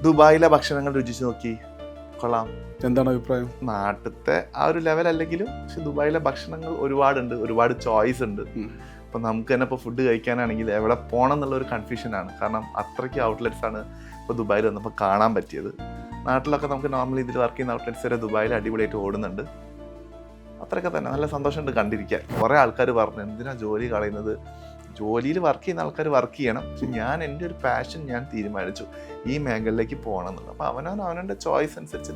ദുബായിലെ ഭക്ഷണങ്ങൾ രുചിച്ച് നോക്കി, കൊള്ളാം. എന്താണ് അഭിപ്രായം? നാട്ടിലത്തെ ആ ഒരു ലെവൽ അല്ലെങ്കിലും പക്ഷെ ദുബായിലെ ഭക്ഷണങ്ങൾ ഒരുപാടുണ്ട്, ഒരുപാട് ചോയ്സ് ഉണ്ട്. അപ്പം നമുക്ക് തന്നെ ഇപ്പോൾ ഫുഡ് കഴിക്കാനാണെങ്കിൽ എവിടെ പോകണം എന്നുള്ളൊരു കൺഫ്യൂഷനാണ്. കാരണം അത്രയ്ക്ക് ഔട്ട്ലെറ്റ്സ് ആണ് ഇപ്പോൾ ദുബായിൽ വന്നപ്പോൾ കാണാൻ പറ്റിയത്. നാട്ടിലൊക്കെ നമുക്ക് നോർമലി ഇതിൽ വർക്ക് ചെയ്യുന്ന ഔട്ട്ലെറ്റ്സ് വരെ ദുബായിൽ അടിപൊളിയായിട്ട് ഓടുന്നുണ്ട്. അത്രയൊക്കെ തന്നെ നല്ല സന്തോഷമുണ്ട് കണ്ടിരിക്കാൻ. കുറേ ആൾക്കാർ പറഞ്ഞു എന്തിനാ ജോലി കളയുന്നത്, ജോലിയിൽ വർക്ക് ചെയ്യുന്ന ആൾക്കാർ വർക്ക് ചെയ്യണം. പക്ഷെ ഞാൻ എൻ്റെ ഒരു പാഷൻ ഞാൻ തീരുമാനിച്ചു ഈ മേഖലയിലേക്ക് പോകണം എന്നുള്ളത്. അപ്പോൾ അവനവൻ്റെ ചോയ്സ് അനുസരിച്ച്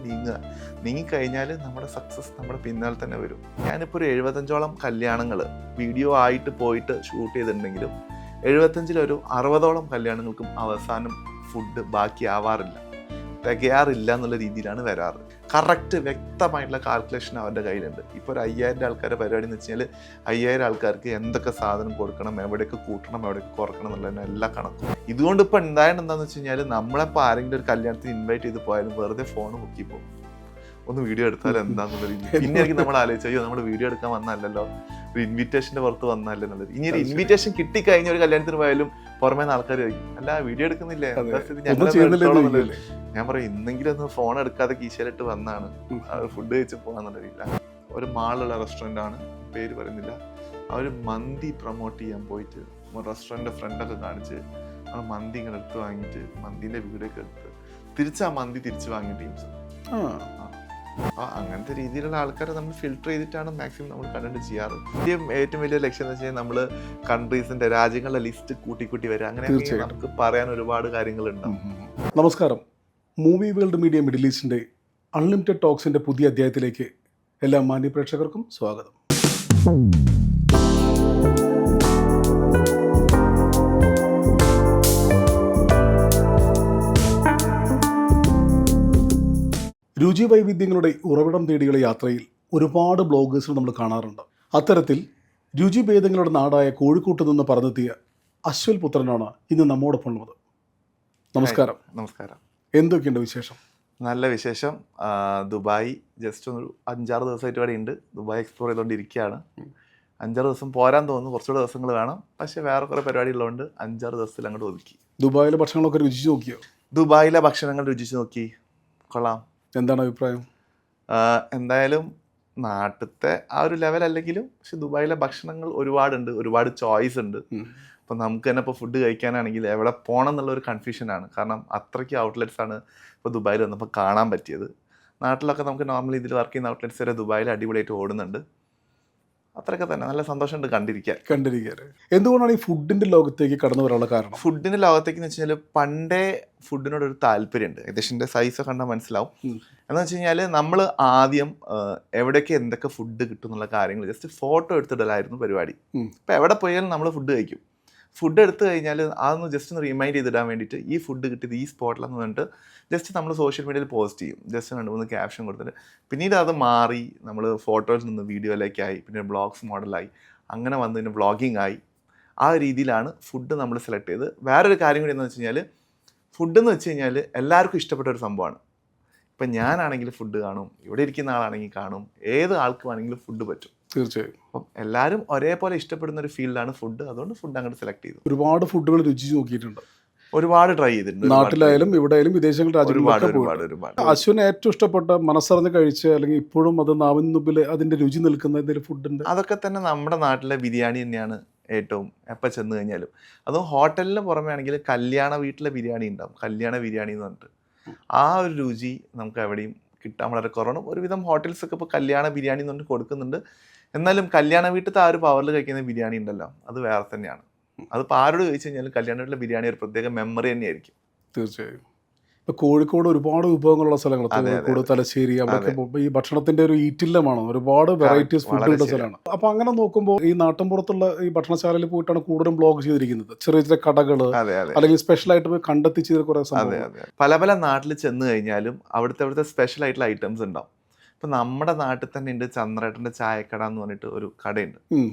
നീങ്ങിക്കഴിഞ്ഞാൽ നമ്മുടെ സക്സസ് നമ്മുടെ പിന്നാലെ തന്നെ വരും. ഞാനിപ്പോൾ ഒരു 75ഓളം കല്യാണങ്ങൾ വീഡിയോ ആയിട്ട് പോയിട്ട് ഷൂട്ട് ചെയ്തിട്ടുണ്ടെങ്കിലും 75-ലൊരു 60ഓളം കല്യാണങ്ങൾക്കും അവസാനം ഫുഡ് ബാക്കിയാവാറില്ല, തികയാറില്ല എന്നുള്ള രീതിയിലാണ് വരാറ്. കറക്റ്റ് വ്യക്തമായിട്ടുള്ള കാൽക്കുലേഷൻ അവരുടെ കയ്യിലുണ്ട്. ഇപ്പോൾ ഒരു 5000 ആൾക്കാരുടെ പരിപാടി എന്ന് വെച്ച് കഴിഞ്ഞാൽ 5000 ആൾക്കാർക്ക് എന്തൊക്കെ സാധനം കൊടുക്കണം, എവിടെയൊക്കെ കൂട്ടണം, എവിടെയൊക്കെ കുറക്കണം എന്നുള്ളതിന് എല്ലാ കണക്കും. ഇതുകൊണ്ട് ഇപ്പോൾ ഉണ്ടായത് എന്താണെന്ന് വെച്ച് കഴിഞ്ഞാൽ നമ്മളിപ്പോൾ ആരെങ്കിലും ഒരു കല്യാണത്തിന് ഇൻവൈറ്റ് ചെയ്ത് പോയാലും വെറുതെ ഫോൺ നോക്കി പോകും, ഒന്ന് വീഡിയോ എടുത്താലും എന്താന്നുള്ള രീതി. പിന്നെ എനിക്ക് നമ്മൾ ആലോചിച്ചു, അയ്യോ നമ്മൾ വീഡിയോ എടുക്കാൻ വന്നല്ലോ, ഒരു ഇൻവിറ്റേഷൻ്റെ പുറത്ത് വന്നല്ലേ എന്നുള്ളത്. ഇനി ഒരു ഇൻവിറ്റേഷൻ കിട്ടിക്കഴിഞ്ഞ ഒരു കല്യാണത്തിന് പോയാലും പുറമേ ആൾക്കാർ ചോദിക്കും, അല്ല വീഡിയോ എടുക്കുന്നില്ലേ, ഞാൻ പറയും ഇന്നെങ്കിലും ഒന്ന് ഫോൺ എടുക്കാതെ കീശയിലിട്ട് വന്നാണ് ഫുഡ് കഴിച്ച് പോകാന്നുള്ള രീതിയിലാണ്. ഒരു മാളുള്ള റെസ്റ്റോറൻ്റ് ആണ്, പേര് പറയുന്നില്ല. അവർ മന്തി പ്രൊമോട്ട് ചെയ്യാൻ പോയിട്ട് റെസ്റ്റോറൻറ്റിൻ്റെ ഫ്രണ്ടൊക്കെ കാണിച്ച് നമ്മൾ മന്തി ഇങ്ങനെ എടുത്ത് വാങ്ങിയിട്ട് മന്തിൻ്റെ വീഡിയോ ഒക്കെ എടുത്ത് തിരിച്ച് ആ മന്തി തിരിച്ച് വാങ്ങിയ ടീംസ്. അപ്പോൾ അങ്ങനത്തെ രീതിയിലുള്ള ആൾക്കാരെ നമ്മൾ ഫിൽട്ടർ ചെയ്തിട്ടാണ് മാക്സിമം നമ്മൾ കണ്ടന്റ് ചെയ്യാറ്. ഏറ്റവും വലിയ ലക്ഷ്യം എന്ന് വെച്ച് കഴിഞ്ഞാൽ നമ്മൾ കൺട്രീസിന്റെ രാജ്യങ്ങളുടെ ലിസ്റ്റ് കൂട്ടി വരിക. അങ്ങനെ നമുക്ക് പറയാൻ ഒരുപാട് കാര്യങ്ങളുണ്ടാവും. നമസ്കാരം. മൂവി വേൾഡ് മീഡിയ മിഡിൽ ഈസ്റ്റിന്റെ അൺലിമിറ്റഡ് ടോക്സിന്റെ പുതിയ അധ്യായത്തിലേക്ക് എല്ലാ മാന്യ പ്രേക്ഷകർക്കും സ്വാഗതം. രുചി വൈവിധ്യങ്ങളുടെ ഉറവിടം തേടിയുള്ള യാത്രയിൽ ഒരുപാട് ബ്ലോഗേഴ്സ് നമ്മൾ കാണാറുണ്ട്. അത്തരത്തിൽ രുചിഭേദങ്ങളുടെ നാടായ കോഴിക്കോട്ട് നിന്ന് പറഞ്ഞെത്തിയ അശ്വൽ പുത്രനാണ് ഇന്ന് നമ്മോടൊപ്പം ഉള്ളത്. നമസ്കാരം. നമസ്കാരം. എന്തൊക്കെയുണ്ട് വിശേഷം? നല്ല വിശേഷം. ദുബായ് ജസ്റ്റ് ഒരു 5-6 ദിവസമായിട്ട് ഇവിടെ ഉണ്ട്. ദുബായ് എക്സ്പ്ലോർ ചെയ്തുകൊണ്ടിരിക്കുകയാണ്. 5-6 ദിവസം പോരാൻ തോന്നുന്നു, കുറച്ചുകൂടെ ദിവസങ്ങൾ വേണം. പക്ഷേ വേറെ കുറേ പരിപാടി ഉള്ളതുകൊണ്ട് 5-6 ദിവസത്തിൽ അങ്ങോട്ട് ഒതുക്കി. ദുബായിലെ ഭക്ഷണങ്ങളൊക്കെ രുചിച്ച് നോക്കിയോ? ദുബായിലെ ഭക്ഷണങ്ങൾ രുചിച്ച് നോക്കി, കൊള്ളാം. എന്താണ് അഭിപ്രായം? എന്തായാലും നാട്ടിലത്തെ ആ ഒരു ലെവൽ അല്ലെങ്കിലും പക്ഷെ ദുബായിലെ ഭക്ഷണങ്ങൾ ഒരുപാടുണ്ട്, ഒരുപാട് ചോയ്സ് ഉണ്ട്. അപ്പം നമുക്ക് തന്നെ ഇപ്പോൾ ഫുഡ് കഴിക്കാനാണെങ്കിൽ എവിടെ പോകണം എന്നുള്ളൊരു കൺഫ്യൂഷനാണ്. കാരണം അത്രയ്ക്ക് ഔട്ട്ലെറ്റ്സ് ആണ് ഇപ്പോൾ ദുബായിൽ വന്നപ്പോൾ കാണാൻ പറ്റിയത്. നാട്ടിലൊക്കെ നമുക്ക് നോർമലി ഇതിൽ വർക്ക് ചെയ്യുന്ന ഔട്ട്ലെറ്റ്സ് വരെ ദുബായിൽ അടിപൊളിയായിട്ട് ഓടുന്നുണ്ട്. അത്രയൊക്കെ തന്നെ നല്ല സന്തോഷമുണ്ട് കണ്ടിരിക്കാൻ. എന്തുകൊണ്ടാണ് ഈ ഫുഡിന്റെ ലോകത്തേക്ക് കടന്നു വരാനുള്ള കാരണം? ഫുഡിന്റെ ലോകത്തേക്ക് എന്ന് വെച്ച് കഴിഞ്ഞാൽ പണ്ടേ ഫുഡിനോടൊരു താല്പര്യമുണ്ട്. ഏകദേശം സൈസ് കണ്ടാൽ മനസ്സിലാവും. എന്ന് വെച്ച് കഴിഞ്ഞാൽ നമ്മൾ ആദ്യം എവിടെയൊക്കെ എന്തൊക്കെ ഫുഡ് കിട്ടും എന്നുള്ള കാര്യങ്ങൾ ജസ്റ്റ് ഫോട്ടോ എടുത്തിടലായിരുന്നു പരിപാടി. ഇപ്പം എവിടെ പോയാലും നമ്മൾ ഫുഡ് കഴിക്കും. ഫുഡ് എടുത്തു കഴിഞ്ഞാൽ അതൊന്ന് ജസ്റ്റ് ഒന്ന് റിമൈൻഡ് ചെയ്തിടാൻ വേണ്ടിയിട്ട് ഈ ഫുഡ് കിട്ടിയത് ഈ സ്പോട്ടിലെന്ന് പറഞ്ഞിട്ട് ജസ്റ്റ് നമ്മൾ സോഷ്യൽ മീഡിയയിൽ പോസ്റ്റ് ചെയ്യും. ജസ്റ്റ് 2-3 ക്യാപ്ഷൻ കൊടുത്തിട്ട് പിന്നീട് അത് മാറി നമ്മൾ ഫോട്ടോയിൽ നിന്ന് വീഡിയോയിലേക്കായി, പിന്നെ ബ്ലോഗ്സ് മോഡലായി, അങ്ങനെ വന്നതിന് വ്ളോഗിങ് ആയി. ആ രീതിയിലാണ് ഫുഡ് നമ്മൾ സെലക്ട് ചെയ്ത്. വേറൊരു കാര്യം കൂടി എന്ന് വെച്ച് കഴിഞ്ഞാൽ ഫുഡ് എന്ന് വെച്ച് കഴിഞ്ഞാൽ എല്ലാവർക്കും ഇഷ്ടപ്പെട്ട ഒരു സംഭവമാണ്. ഇപ്പം ഞാനാണെങ്കിൽ ഫുഡ് കാണും, ഇവിടെ ഇരിക്കുന്ന ആളാണെങ്കിൽ കാണും, ഏത് ആൾക്ക് വേണമെങ്കിലും ഫുഡ് പറ്റും. തീർച്ചയായും. അപ്പം എല്ലാവരും ഒരേപോലെ ഇഷ്ടപ്പെടുന്ന ഒരു ഫീൽഡാണ് ഫുഡ്. അതുകൊണ്ട് ഫുഡ് അങ്ങോട്ട് സെലക്ട് ചെയ്തു. ഒരുപാട് ഫുഡുകൾ രുചിച്ച് നോക്കിയിട്ടുണ്ട്, ഒരുപാട് ട്രൈ ചെയ്തിട്ടുണ്ട്. നാട്ടിലായാലും ഇവിടെയായാലും വിദേശങ്ങൾ രാജ്യങ്ങളിലൊക്കെ. അശ്വിന് ഏറ്റവും ഇഷ്ടപ്പെട്ട മനസ്സറിഞ്ഞ് കഴിച്ച അല്ലെങ്കിൽ ഇപ്പോഴും അത് നാവിൻ മുമ്പിൽ അതിന്റെ രുചി നിൽക്കുന്ന എന്തെങ്കിലും ഫുഡുണ്ട്? അതൊക്കെ തന്നെ നമ്മുടെ നാട്ടിലെ ബിരിയാണി തന്നെയാണ് ഏറ്റവും. എപ്പോൾ ചെന്ന് കഴിഞ്ഞാലും അതും ഹോട്ടലിന് പുറമെ ആണെങ്കിൽ കല്യാണ വീട്ടിലെ ബിരിയാണി ഉണ്ടാവും, കല്യാണ ബിരിയാണി എന്ന് പറഞ്ഞിട്ട്. ആ ഒരു രുചി നമുക്ക് എവിടെയും കിട്ടാൻ വളരെ കുറവാണ്. ഒരുവിധം ഹോട്ടൽസൊക്കെ ഇപ്പോൾ കല്യാണ ബിരിയാണി എന്ന് പറഞ്ഞിട്ട് കൊടുക്കുന്നുണ്ട്. എന്നാലും കല്യാണ വീട്ടിലത്തെ ആ ഒരു പവറിൽ കഴിക്കുന്ന ബിരിയാണി ഉണ്ടല്ലോ, അത് വേറെ തന്നെയാണ്. അതിപ്പോൾ ആരോട് ചോദിച്ചു കഴിഞ്ഞാലും കല്യാണ വീട്ടിലെ ബിരിയാണി ഒരു പ്രത്യേക മെമ്മറി തന്നെയായിരിക്കും. തീർച്ചയായും. ഇപ്പോൾ കോഴിക്കോട് ഒരുപാട് വിഭവങ്ങളുള്ള സ്ഥലങ്ങൾ, കോഴിക്കോട്, തലശ്ശേരി, അവിടെ ഈ ഭക്ഷണത്തിന്റെ ഒരു ഈറ്റില്ലമാണ്. ഒരുപാട് വെറൈറ്റീസ് ഫുഡ് കിട്ടുന്ന സ്ഥലമാണ്. അപ്പോൾ അങ്ങനെ നോക്കുമ്പോൾ ഈ നാട്ടിൻപുറത്തുള്ള ഈ ഭക്ഷണശാലയിൽ പോയിട്ടാണ് കൂടുതലും ബ്ലോഗ് ചെയ്തിരിക്കുന്നത്. ചെറിയ ചെറിയ കടകൾ അല്ലെങ്കിൽ സ്പെഷ്യൽ ആയിട്ട് പോയി കണ്ടെത്തി ചെയ്ത കുറേ സംഭവം. പല നാട്ടിൽ ചെന്ന് കഴിഞ്ഞാലും അവിടുത്തെ സ്പെഷ്യൽ ആയിട്ടുള്ള ഐറ്റംസ് ഉണ്ടാവും. ഇപ്പം നമ്മുടെ നാട്ടിൽ തന്നെ ഉണ്ട് ചന്ദ്രേട്ടൻ്റെ ചായക്കട എന്ന് പറഞ്ഞിട്ട് ഒരു കടയുണ്ട്.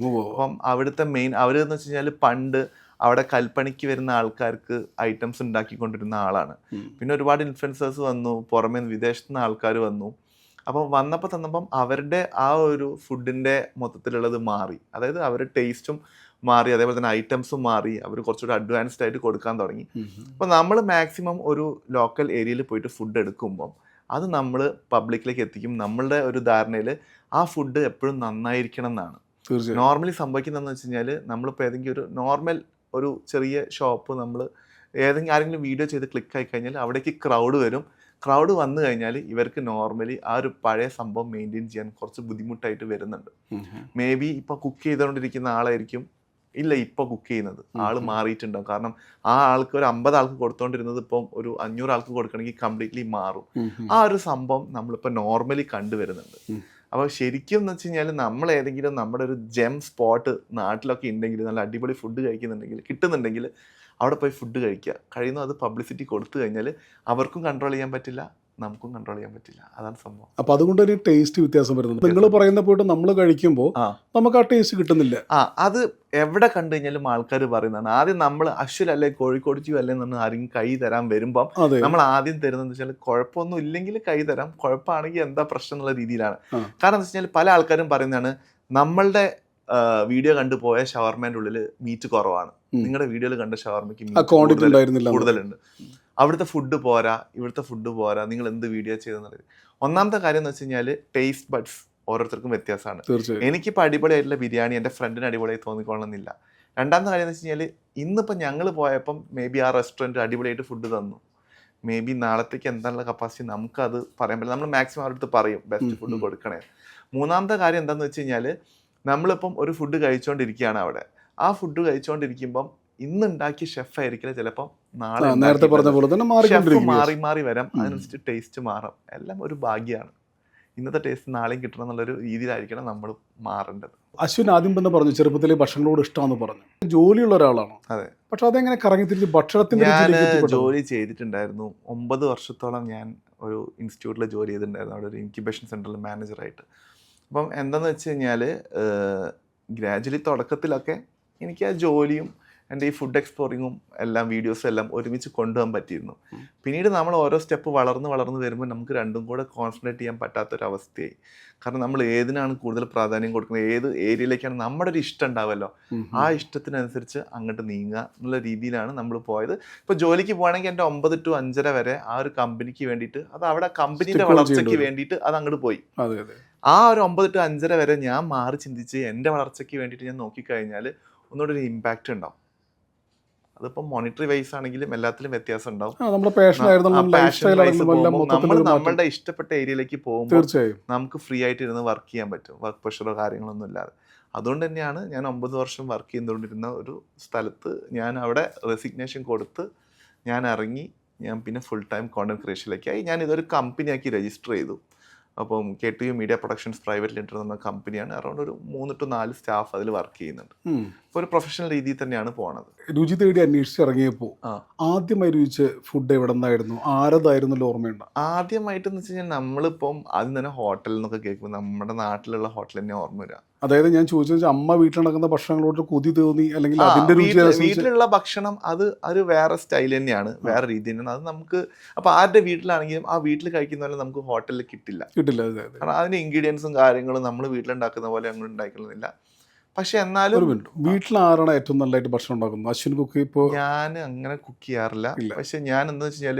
അപ്പം അവിടുത്തെ മെയിൻ അവരെന്ന് വെച്ച് കഴിഞ്ഞാൽ പണ്ട് അവിടെ കൽപ്പണിക്ക് വരുന്ന ആൾക്കാർക്ക് ഐറ്റംസ് ഉണ്ടാക്കിക്കൊണ്ടിരുന്ന ആളാണ്. പിന്നെ ഒരുപാട് ഇൻഫ്ലുവൻസേഴ്സ് വന്നു, പുറമേ വിദേശത്തു നിന്ന് ആൾക്കാർ വന്നു. അപ്പം തന്നപ്പം അവരുടെ ആ ഒരു ഫുഡിൻ്റെ മൊത്തത്തിലുള്ളത് മാറി. അതായത് അവരുടെ ടേസ്റ്റും മാറി, അതേപോലെ തന്നെ ഐറ്റംസും മാറി, അവർ കുറച്ചുകൂടി അഡ്വാൻസ്ഡ് ആയിട്ട് കൊടുക്കാൻ തുടങ്ങി. അപ്പോൾ നമ്മൾ മാക്സിമം ഒരു ലോക്കൽ ഏരിയയിൽ പോയിട്ട് ഫുഡ് എടുക്കുമ്പം അത് നമ്മൾ പബ്ലിക്കിലേക്ക് എത്തിക്കും. നമ്മളുടെ ഒരു ധാരണയിൽ ആ ഫുഡ് എപ്പോഴും നന്നായിരിക്കണം എന്നാണ്. നോർമലി സംഭവിക്കുന്നതെന്ന് വെച്ച് കഴിഞ്ഞാൽ നമ്മളിപ്പോൾ ഏതെങ്കിലും ഒരു നോർമൽ ഒരു ചെറിയ ഷോപ്പ് നമ്മൾ ആരെങ്കിലും വീഡിയോ ചെയ്ത് ക്ലിക്ക് ആയി കഴിഞ്ഞാൽ അവിടേക്ക് ക്രൗഡ് വരും. ക്രൗഡ് വന്നു കഴിഞ്ഞാൽ ഇവർക്ക് നോർമലി ആ ഒരു പഴയ സംഭവം മെയിൻറ്റെയിൻ ചെയ്യാൻ കുറച്ച് ബുദ്ധിമുട്ടായിട്ട് വരുന്നുണ്ട്. മേ ബി ഇപ്പോൾ കുക്ക് ചെയ്തുകൊണ്ടിരിക്കുന്ന ആളായിരിക്കും ഇല്ല ഇപ്പോൾ കുക്ക് ചെയ്യുന്നത്, ആൾ മാറിയിട്ടുണ്ടാവും. കാരണം ആ ആൾക്ക് ഒരു 50 ആൾക്ക് കൊടുത്തോണ്ടിരുന്നത് ഇപ്പം ഒരു 500 ആൾക്ക് കൊടുക്കണമെങ്കിൽ കംപ്ലീറ്റ്ലി മാറും. ആ ഒരു സംഭവം നമ്മളിപ്പോൾ നോർമലി കണ്ടുവരുന്നുണ്ട്. അപ്പോൾ ശരിക്കും എന്ന് വെച്ച് കഴിഞ്ഞാൽ നമ്മൾ ഏതെങ്കിലും നമ്മുടെ ഒരു ജെം സ്പോട്ട് നാട്ടിലൊക്കെ ഉണ്ടെങ്കിൽ, നല്ല അടിപൊളി ഫുഡ് കഴിക്കുന്നുണ്ടെങ്കിൽ, കിട്ടുന്നുണ്ടെങ്കിൽ അവിടെ പോയി ഫുഡ് കഴിക്കുക. കഴിയുന്നു അത് പബ്ലിസിറ്റി കൊടുത്തു കഴിഞ്ഞാൽ അവർക്കും കൺട്രോൾ ചെയ്യാൻ പറ്റില്ല, നമുക്കും കൺട്രോൾ ചെയ്യാൻ പറ്റില്ല. അതാണ് സംഭവം. അപ്പൊ അതുകൊണ്ട് ഒരു ടേസ്റ്റ് വ്യത്യാസം വരുന്നുണ്ട്. നിങ്ങൾ പറയുന്ന പോയിട്ട് നമ്മൾ കഴിക്കുമ്പോൾ നമുക്ക് ആ ടേസ്റ്റ് കിട്ടുന്നില്ല. അത് എവിടെ കണ്ടു കഴിഞ്ഞാലും ആൾക്കാർ പറയുന്നതാണ്. ആദ്യം നമ്മൾ അശ്വലല്ലേ കോഴിക്കോട് ചൂ അല്ലേ എന്ന് ആരെങ്കിലും കൈ തരാൻ വരുമ്പം നമ്മൾ ആദ്യം തരുന്നത് വെച്ചാൽ കുഴപ്പമൊന്നും ഇല്ലെങ്കിൽ കൈ തരാം, കുഴപ്പമാണെങ്കിൽ എന്താ പ്രശ്നം എന്നുള്ള രീതിയിലാണ്. കാരണം എന്താ വെച്ചാൽ പല ആൾക്കാരും പറയുന്നതാണ് നമ്മളുടെ വീഡിയോ കണ്ടുപോയ ഷവർമേന്റെ ഉള്ളിൽ മീറ്റ് കുറവാണ്, നിങ്ങളുടെ വീഡിയോയിൽ കണ്ട ഷവർമയ്ക്ക് മീറ്റ് കൂടുതലുണ്ട്, അവിടുത്തെ ഫുഡ് പോരാ, ഇവിടുത്തെ ഫുഡ് പോരാ, നിങ്ങൾ എന്ത് വീഡിയോ ചെയ്തെന്നുള്ളത്. ഒന്നാമത്തെ കാര്യം എന്ന് വെച്ച് കഴിഞ്ഞാൽ ടേസ്റ്റ് ബഡ്സ് ഓരോരുത്തർക്കും വ്യത്യാസമാണ്. എനിക്കിപ്പോൾ അടിപൊളിയായിട്ടുള്ള ബിരിയാണി എൻ്റെ ഫ്രണ്ടിന് അടിപൊളിയായി തോന്നിക്കൊള്ളണമെന്നില്ല. രണ്ടാമത്തെ കാര്യം എന്ന് വെച്ച് കഴിഞ്ഞാൽ ഇന്നിപ്പോൾ ഞങ്ങൾ പോയപ്പം മേ ബി ആ റെസ്റ്റോറൻറ്റ് അടിപൊളിയായിട്ട് ഫുഡ് തന്നു, മേ ബി നാളത്തേക്ക് എന്താണുള്ള കപ്പാസിറ്റി നമുക്കത് പറയാൻ പറ്റില്ല. നമ്മൾ മാക്സിമം അവരുടെ അടുത്ത് പറയും ബെസ്റ്റ് ഫുഡ് കൊടുക്കണേ. മൂന്നാമത്തെ കാര്യം എന്താണെന്ന് വെച്ച് കഴിഞ്ഞാൽ നമ്മളിപ്പം ഒരു ഫുഡ് കഴിച്ചുകൊണ്ടിരിക്കുകയാണ് അവിടെ, ആ ഫുഡ് കഴിച്ചുകൊണ്ടിരിക്കുമ്പം ഇന്നുണ്ടാക്കിയ ഷെഫ് ആയിരിക്കില്ല ചിലപ്പം നാളെ നേരത്തെ പറഞ്ഞ പോലെ തന്നെ മാറി മാറി വരാം, അതിനനുസരിച്ച് ടേസ്റ്റ് മാറും. എല്ലാം ഒരു ഭാഗ്യമാണ്. ഇന്നത്തെ ടേസ്റ്റ് നാളെയും കിട്ടണം എന്നുള്ളൊരു രീതിയിലായിരിക്കണം നമ്മൾ മാറേണ്ടത്. അശ്വിൻ ആദ്യം തന്നെ പറഞ്ഞു ചെറുപ്പത്തിലെ ഭക്ഷണങ്ങളോട് ഇഷ്ടമാണെന്ന് പറഞ്ഞു. ജോലിയുള്ള ഒരാളാണ്. അതെ. പക്ഷെ അതെങ്ങനെ കറങ്ങി തിരിച്ച് ഭക്ഷണത്തിന്റെ ജോലി ചെയ്തിട്ടുണ്ടായിരുന്നു. 9 വർഷത്തോളം ഞാൻ ഒരു ഇൻസ്റ്റിറ്റ്യൂട്ടിൽ ജോലി ചെയ്തിട്ടുണ്ടായിരുന്നു, അവിടെ ഒരു ഇൻക്യുബേഷൻ സെന്ററിൽ മാനേജറായിട്ട്. അപ്പം എന്താണെന്ന് വെച്ച് കഴിഞ്ഞാൽ ഗ്രാജുവലി തുടക്കത്തിലൊക്കെ എനിക്ക് ആ ജോലിയും എൻ്റെ ഈ ഫുഡ് എക്സ്പ്ലോറിങ്ങും എല്ലാം വീഡിയോസും എല്ലാം ഒരുമിച്ച് കൊണ്ടുപോകാൻ പറ്റിയിരുന്നു. പിന്നീട് നമ്മൾ ഓരോ സ്റ്റെപ്പ് വളർന്ന് വരുമ്പോൾ നമുക്ക് രണ്ടും കൂടെ കോൺസെൻട്രേറ്റ് ചെയ്യാൻ പറ്റാത്തൊരവസ്ഥയായി. കാരണം നമ്മൾ ഏതിനാണ് കൂടുതൽ പ്രാധാന്യം കൊടുക്കുന്നത്, ഏത് ഏരിയയിലേക്കാണ് നമ്മുടെ ഒരു ഇഷ്ടം ഉണ്ടാവുമല്ലോ, ആ ഇഷ്ടത്തിനനുസരിച്ച് അങ്ങോട്ട് നീങ്ങുക എന്നുള്ള രീതിയിലാണ് നമ്മൾ പോയത്. ഇപ്പോൾ ജോലിക്ക് പോകുകയാണെങ്കിൽ എൻ്റെ 9 to 5:30 വരെ ആ ഒരു കമ്പനിക്ക് വേണ്ടിയിട്ട്, അത് അവിടെ കമ്പനീൻ്റെ വളർച്ചയ്ക്ക് വേണ്ടിയിട്ട് അത് അങ്ങോട്ട് പോയി. ആ ഒരു 9 to 5:30 വരെ ഞാൻ മാറി ചിന്തിച്ച് എൻ്റെ വളർച്ചയ്ക്ക് വേണ്ടിയിട്ട് ഞാൻ നോക്കിക്കഴിഞ്ഞാൽ ഒന്നുകൂടെ ഒരു ഇമ്പാക്റ്റ് ഉണ്ടാവും. അതിപ്പം മോണിറ്ററി വൈസ് ആണെങ്കിലും എല്ലാത്തിലും വ്യത്യാസം ഉണ്ടാവും. നമ്മൾ നമ്മളുടെ ഇഷ്ടപ്പെട്ട ഏരിയയിലേക്ക് പോകുമ്പോൾ നമുക്ക് ഫ്രീ ആയിട്ട് ഇരുന്ന് വർക്ക് ചെയ്യാൻ പറ്റും, വർക്ക് പ്രഷറോ കാര്യങ്ങളൊന്നും ഇല്ലാതെ. അതുകൊണ്ട് തന്നെയാണ് ഞാൻ 9 വർഷം വർക്ക് ചെയ്തുകൊണ്ടിരുന്ന ഒരു സ്ഥലത്ത് ഞാൻ അവിടെ റെസിഗ്നേഷൻ കൊടുത്ത് ഞാൻ ഇറങ്ങി. ഞാൻ പിന്നെ ഫുൾ ടൈം കോണ്ടന്റ് ക്രിയേഷനിലേക്കായി. ഞാൻ ഇതൊരു കമ്പനിയാക്കി രജിസ്റ്റർ ചെയ്തു. അപ്പം KTU media productions private limited എന്ന കമ്പനിയാണ്. അറൗണ്ട് ഒരു 3 to 4 സ്റ്റാഫ് അതിൽ വർക്ക് ചെയ്യുന്നുണ്ട്. ഇപ്പോൾ ഒരു പ്രൊഫഷണൽ രീതിയിൽ തന്നെയാണ് പോണത്. രുചി തേടി അന്വേഷിച്ച് ഇറങ്ങിയപ്പോൾ ആദ്യമായി രുചിച്ച് ഫുഡ് എവിടെ നിന്നായിരുന്നു, ആരതായിരുന്നല്ലോ ഓർമ്മയുണ്ടോ? ആദ്യമായിട്ടെന്ന് വെച്ച് കഴിഞ്ഞാൽ നമ്മളിപ്പം ആദ്യം തന്നെ ഹോട്ടലിൽ നിന്നൊക്കെ കേൾക്കുമ്പോൾ നമ്മുടെ നാട്ടിലുള്ള ഹോട്ടൽ തന്നെ ഓർമ്മ വരിക. അതായത് ഞാൻ ചോദിച്ചത് അമ്മ വീട്ടിൽ നടക്കുന്ന ഭക്ഷണങ്ങളോട് കൊതി തോന്നി, അല്ലെങ്കിൽ അതിന്റെ വീട്ടിലുള്ള ഭക്ഷണം അത് വേറെ സ്റ്റൈൽ തന്നെയാണ്, വേറെ രീതി തന്നെയാണ്. അത് നമുക്ക് അപ്പോൾ ആരുടെ വീട്ടിലാണെങ്കിലും ആ വീട്ടിൽ കഴിക്കുന്ന പോലെ നമുക്ക് ഹോട്ടലിൽ കിട്ടില്ല. കാരണം അതിന്റെ ഇൻഗ്രീഡിയൻസും കാര്യങ്ങളും നമ്മൾ വീട്ടിലുണ്ടാക്കുന്ന പോലെ അങ്ങനെ ഉണ്ടാക്കണമെന്നില്ല. പക്ഷെ എന്നാലും വീട്ടിൽ ആരാണ് ഏറ്റവും നല്ലതായിട്ട് ഭക്ഷണം ഉണ്ടാക്കുന്നത്? അശ്വിൻ കുക്ക്? ഇപ്പോൾ ഞാൻ അങ്ങനെ കുക്ക് ചെയ്യാറില്ല. പക്ഷെ ഞാൻ എന്താ വെച്ച് കഴിഞ്ഞാൽ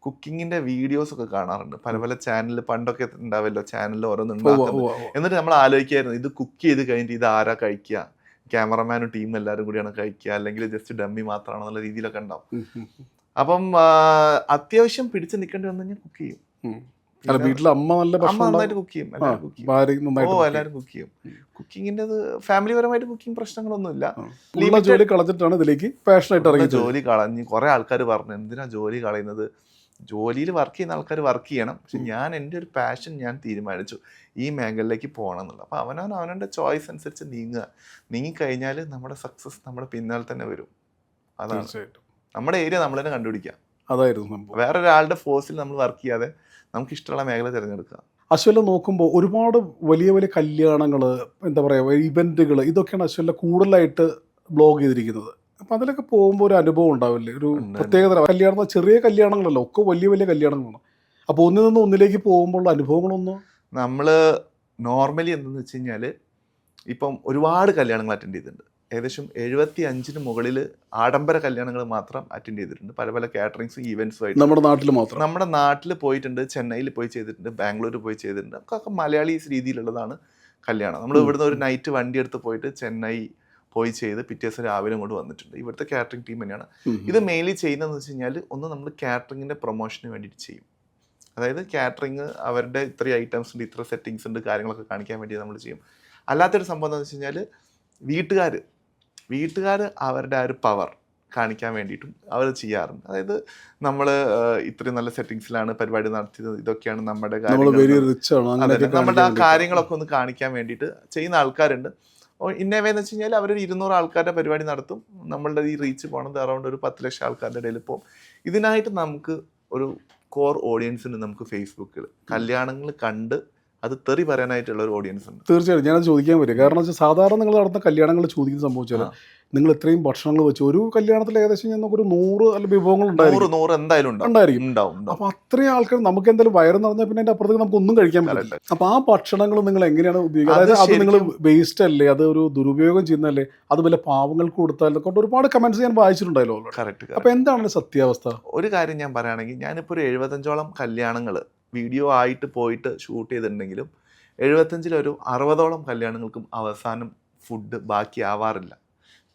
കുക്കിങ്ങിന്റെ വീഡിയോസ് ഒക്കെ കാണാറുണ്ട്. പല പല ചാനലിൽ പണ്ടൊക്കെ ഉണ്ടാവല്ലോ, ചാനലിൽ ഓരോന്നുണ്ടാക്കുന്നത്. എന്നിട്ട് നമ്മൾ ആലോചിക്കായിരുന്നു ഇത് കുക്ക് ചെയ്ത് കഴിഞ്ഞിട്ട് ഇത് ആരാ കഴിക്കുക, ക്യാമറമാനും ടീമും എല്ലാവരും കൂടിയാണ് കഴിക്കുക, അല്ലെങ്കിൽ ജസ്റ്റ് ഡമ്മി മാത്രമാണെന്നുള്ള രീതിയിലൊക്കെ ഉണ്ടാവും. അപ്പം അത്യാവശ്യം പിടിച്ച് നിൽക്കേണ്ടി വന്നു കഴിഞ്ഞാൽ കുക്ക് ചെയ്യും. വീട്ടിൽ അമ്മ നന്നായിട്ട് കുക്ക് ചെയ്യും, എല്ലാവരും കുക്ക് ചെയ്യും. കുക്കിങ്ങിന്റെ ഫാമിലി പരമായിട്ട് കുക്കിംഗ് പ്രശ്നങ്ങളൊന്നുമില്ല. ജോലി കളഞ്ഞിട്ടാണ് ഇതിലേക്ക് പാഷനായിട്ട് ഇറങ്ങി. ജോലി കളഞ്ഞ് കുറെ ആൾക്കാർ പറഞ്ഞു എന്തിനാ ജോലി കളയുന്നത്, ജോലിയിൽ വർക്ക് ചെയ്യുന്ന ആൾക്കാർ വർക്ക് ചെയ്യണം. പക്ഷെ ഞാൻ എൻ്റെ ഒരു പാഷൻ ഞാൻ തീരുമാനിച്ചു ഈ മേഖലയിലേക്ക് പോകണം എന്നുള്ളത്. അപ്പോൾ അവനവൻ്റെ ചോയ്സ് അനുസരിച്ച് നീങ്ങിക്കഴിഞ്ഞാൽ നമ്മുടെ സക്സസ് നമ്മുടെ പിന്നാലെ തന്നെ വരും. അതാണ് നമ്മുടെ ഏരിയ നമ്മൾ തന്നെ കണ്ടുപിടിക്കുക. അതായിരുന്നു വേറൊരാളുടെ ഫോഴ്സിൽ നമ്മൾ വർക്ക് ചെയ്യാതെ നമുക്ക് ഇഷ്ടമുള്ള മേഖല തിരഞ്ഞെടുക്കുക. അശ്വല നോക്കുമ്പോൾ ഒരുപാട് വലിയ വലിയ കല്യാണങ്ങൾ, എന്താ പറയുക, ഇവൻറ്റുകൾ, ഇതൊക്കെയാണ് അശ്വല കൂടുതലായിട്ട് ബ്ലോഗ് ചെയ്തിരിക്കുന്നത്. അപ്പം അതിലൊക്കെ പോകുമ്പോൾ ഒരു അനുഭവം ഉണ്ടാവില്ലേ, ഒരു പ്രത്യേകത? കല്യാണം ചെറിയ കല്യാണങ്ങളല്ല, ഒക്കെ വലിയ വലിയ കല്യാണങ്ങളാണ്. അപ്പോൾ ഒന്നിൽ നിന്ന് ഒന്നിലേക്ക് പോകുമ്പോൾ അനുഭവങ്ങളൊന്നും നമ്മൾ നോർമലി എന്തെന്ന് വെച്ച് കഴിഞ്ഞാൽ ഇപ്പം ഒരുപാട് കല്യാണങ്ങൾ അറ്റൻഡ് ചെയ്തിട്ടുണ്ട്. ഏകദേശം 75-ന് മുകളിൽ ആഡംബര കല്യാണങ്ങൾ മാത്രം അറ്റൻഡ് ചെയ്തിട്ടുണ്ട്. പല പല കാറ്ററിങ്സും ഈവൻസും ആയിട്ട് നമ്മുടെ നാട്ടിൽ മാത്രം. നമ്മുടെ നാട്ടിൽ പോയിട്ടുണ്ട്, ചെന്നൈയിൽ പോയി ചെയ്തിട്ടുണ്ട്, ബാംഗ്ലൂർ പോയി ചെയ്തിട്ടുണ്ട്. ഒക്കെ മലയാളീസ് രീതിയിലുള്ളതാണ് കല്യാണം. നമ്മൾ ഇവിടുന്ന് ഒരു നൈറ്റ് വണ്ടി എടുത്ത് പോയിട്ട് ചെന്നൈ പോയി ചെയ്ത് പിറ്റേ ദിവസം രാവിലെ കൊണ്ട് വന്നിട്ടുണ്ട്. ഇവിടുത്തെ കാറ്ററിംഗ് ടീം തന്നെയാണ് ഇത് മെയിൻലി ചെയ്യുന്നതെന്ന് വെച്ച് കഴിഞ്ഞാൽ, ഒന്ന് നമ്മൾ കാറ്ററിങ്ങിൻ്റെ പ്രൊമോഷന് വേണ്ടിയിട്ട് ചെയ്യും. അതായത് കാറ്ററിങ് അവരുടെ ഇത്ര ഐറ്റംസ് ഉണ്ട്, ഇത്ര സെറ്റിങ്സ് ഉണ്ട്, കാര്യങ്ങളൊക്കെ കാണിക്കാൻ വേണ്ടി നമ്മൾ ചെയ്യും. അല്ലാത്തൊരു സംഭവം എന്താണെന്ന് വെച്ച് കഴിഞ്ഞാൽ വീട്ടുകാർ അവരുടെ ആ ഒരു പവർ കാണിക്കാൻ വേണ്ടിയിട്ടും അവർ ചെയ്യാറുണ്ട്. അതായത് നമ്മൾ ഇത്രയും നല്ല സെറ്റിങ്സിലാണ് പരിപാടി നടത്തിയത്, ഇതൊക്കെയാണ് നമ്മുടെ നമ്മുടെ ആ കാര്യങ്ങളൊക്കെ ഒന്ന് കാണിക്കാൻ വേണ്ടിയിട്ട് ചെയ്യുന്ന ആൾക്കാരുണ്ട്. ഇന്നേവെന്ന് വെച്ച് കഴിഞ്ഞാൽ അവരൊരു 200 ആൾക്കാരുടെ പരിപാടി നടത്തും. നമ്മളുടെ ഈ റീച്ച് പോകണത് അറൗണ്ട് ഒരു 10 ലക്ഷം ആൾക്കാരുടെ ഇടയിൽ പോകും. ഇതിനായിട്ട് നമുക്ക് ഒരു കോർ ഓഡിയൻസിന് നമുക്ക് ഫേസ്ബുക്കിൽ കല്യാണങ്ങൾ കണ്ട് അത് തെറി പറയാനായിട്ടുള്ള ഒരു ഓഡിയൻസ് ഉണ്ട്. തീർച്ചയായും ഞാനത് ചോദിക്കാൻ പറ്റും. കാരണം വെച്ചാൽ സാധാരണ നിങ്ങൾ നടത്തുന്ന കല്യാണങ്ങൾ ചോദിക്കുന്ന സംഭവിച്ചാൽ നിങ്ങൾ ഇത്രയും ഭക്ഷണങ്ങൾ വെച്ച് ഒരു കല്യാണത്തിൽ ഏകദേശം ഒരു 100 അല്ല വിഭവങ്ങൾ ഉണ്ടായിരിക്കും. അപ്പൊ അത്രയും ആൾക്കാർ നമുക്ക് എന്തായാലും വയറ് നിറഞ്ഞാൽ പിന്നെ അതിന്റെ അപ്പുറത്തേക്ക് നമുക്ക് ഒന്നും കഴിക്കാൻ പറ്റില്ല. അപ്പൊ ആ ഭക്ഷണങ്ങൾ നിങ്ങൾ എങ്ങനെയാണ് ഉപയോഗിക്കുക? അതായത് അത് നിങ്ങൾ വേസ്റ്റ് അല്ലേ, അത് ഒരു ദുരുപയോഗം ചെയ്യുന്നതല്ലേ, അത് വല്ല പാവങ്ങൾക്ക് കൊടുത്താൽ കൊണ്ട് ഒരുപാട് കമന്റ്സ് ഞാൻ വായിച്ചിട്ടുണ്ടായല്ലോ. കറക്റ്റ്. അപ്പൊ എന്താണ് സത്യാവസ്ഥ? ഒരു കാര്യം ഞാൻ പറയുകയാണെങ്കിൽ, ഞാനിപ്പോൾ ഒരു 75ഓളം കല്യാണങ്ങൾ വീഡിയോ ആയിട്ട് പോയിട്ട് ഷൂട്ട് ചെയ്തിട്ടുണ്ടെങ്കിലും 75-ൽ 60ഓളം കല്യാണങ്ങൾക്കും അവസാനം ഫുഡ് ബാക്കി ആവാറില്ല,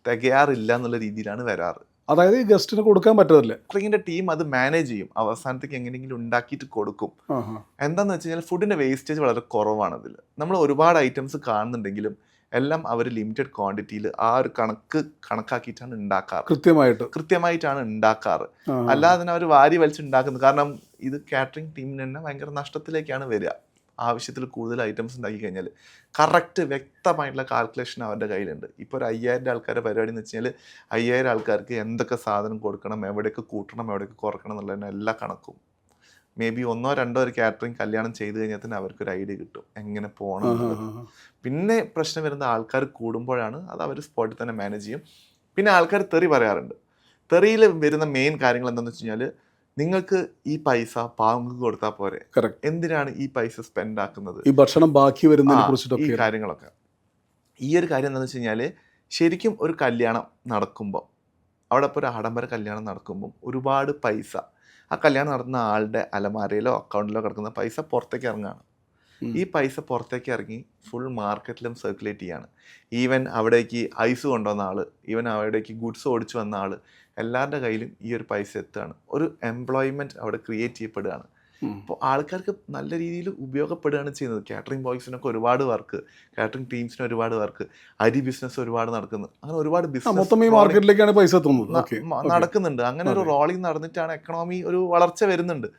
തികയാറില്ല എന്നുള്ള രീതിയിലാണ് വരാറ്. അതായത് ഈ ഗസ്റ്റിന് കൊടുക്കാൻ പറ്റത്തില്ല. കാറ്ററിങ്ങിന്റെ ടീം അത് മാനേജ് ചെയ്യും, അവസാനത്തേക്ക് എങ്ങനെയെങ്കിലും ഉണ്ടാക്കിയിട്ട് കൊടുക്കും. എന്താണെന്ന് വെച്ച് കഴിഞ്ഞാൽ ഫുഡിന്റെ വേസ്റ്റേജ് വളരെ കുറവാണ്. അതിൽ നമ്മൾ ഒരുപാട് ഐറ്റംസ് കാണുന്നുണ്ടെങ്കിലും എല്ലാം അവർ ലിമിറ്റഡ് ക്വാണ്ടിറ്റിയിൽ ആ ഒരു കണക്കാക്കിയിട്ടാണ് ഉണ്ടാക്കാറ്. കൃത്യമായിട്ടാണ് ഉണ്ടാക്കാറ്. അല്ലാതെ തന്നെ അവർ വാരി വലിച്ചുണ്ടാക്കുന്നത്. കാരണം ഇത് കാറ്ററിംഗ് ടീമിന് തന്നെ ഭയങ്കര നഷ്ടത്തിലേക്കാണ് വരിക. ആവശ്യത്തിൽ കൂടുതൽ ഐറ്റംസ് ഉണ്ടാക്കി കഴിഞ്ഞാൽ കറക്റ്റ് വ്യക്തമായിട്ടുള്ള കാൽക്കുലേഷൻ അവരുടെ കയ്യിലുണ്ട്. ഇപ്പോൾ ഒരു 5000 ആൾക്കാരുടെ പരിപാടി എന്ന് വെച്ച് കഴിഞ്ഞാൽ 5000 ആൾക്കാർക്ക് എന്തൊക്കെ സാധനം കൊടുക്കണം, എവിടെയൊക്കെ കൂട്ടണം, എവിടെയൊക്കെ കുറക്കണം എന്നുള്ളതിന് എല്ലാ കണക്കും. മേ ബി 1-2 ഒരു കാറ്ററിംഗ് കല്യാണം ചെയ്ത് കഴിഞ്ഞാൽ തന്നെ അവർക്കൊരു ഐഡിയ കിട്ടും എങ്ങനെ പോകണം. പിന്നെ പ്രശ്നം വരുന്ന ആൾക്കാർ കൂടുമ്പോഴാണ്. അത് അവർ സ്പോട്ടിൽ തന്നെ മാനേജ് ചെയ്യും. പിന്നെ ആൾക്കാർ തെറി പറയാറുണ്ട്. തെറിയിൽ വരുന്ന മെയിൻ കാര്യങ്ങൾ എന്താണെന്ന് വെച്ച് കഴിഞ്ഞാൽ, നിങ്ങൾക്ക് ഈ പൈസ പാവങ്ങൾക്ക് കൊടുത്താൽ പോരെ, എന്തിനാണ് ഈ പൈസ സ്പെൻഡ് ആക്കുന്നത്, ഈ ഭക്ഷണം ബാക്കി വരുന്ന ഈ കാര്യങ്ങളൊക്കെ. ഈ ഒരു കാര്യം എന്താണെന്ന് വെച്ച് കഴിഞ്ഞാൽ, ശരിക്കും ഒരു കല്യാണം നടക്കുമ്പോൾ, അവിടെ ഇപ്പോൾ ഒരു ആഡംബര കല്യാണം നടക്കുമ്പം ഒരുപാട് പൈസ ആ കല്യാണം നടത്തുന്ന ആളുടെ അലമാരയിലോ അക്കൗണ്ടിലോ കിടക്കുന്ന പൈസ പുറത്തേക്ക് ഇറങ്ങുകയാണ്. ഈ പൈസ പുറത്തേക്ക് ഇറങ്ങി ഫുൾ മാർക്കറ്റിലും സർക്കുലേറ്റ് ചെയ്യാണ്. ഈവൻ അവിടേക്ക് ഐസ് കൊണ്ടുവന്ന ആൾ, ഈവൻ അവിടേക്ക് ഗുഡ്സ് ഓടിച്ചു വന്ന ആൾ, എല്ലാവരുടെ കയ്യിലും ഈ ഒരു പൈസ എത്തുകയാണ്. ഒരു എംപ്ലോയ്മെൻറ്റ് അവിടെ ക്രിയേറ്റ് ചെയ്യപ്പെടുകയാണ്. അപ്പോൾ ആൾക്കാർക്ക് നല്ല രീതിയിൽ ഉപയോഗപ്പെടുകയാണ് ചെയ്യുന്നത്. കാറ്ററിംഗ് ബോയ്സിനൊക്കെ ഒരുപാട് വർക്ക്, കാറ്ററിംഗ് ടീംസിന് ഒരുപാട് വർക്ക്, അരി ബിസിനസ് ഒരുപാട് നടക്കുന്നു. അങ്ങനെ ഒരുപാട് ബിസിനസ് മാർക്കറ്റിലേക്കാണ് പൈസ നടക്കുന്നുണ്ട്. അങ്ങനെ ഒരു റോളിംഗ് നടന്നിട്ടാണ് എക്കണോമി ഒരു വളർച്ച വരുന്നുണ്ട്.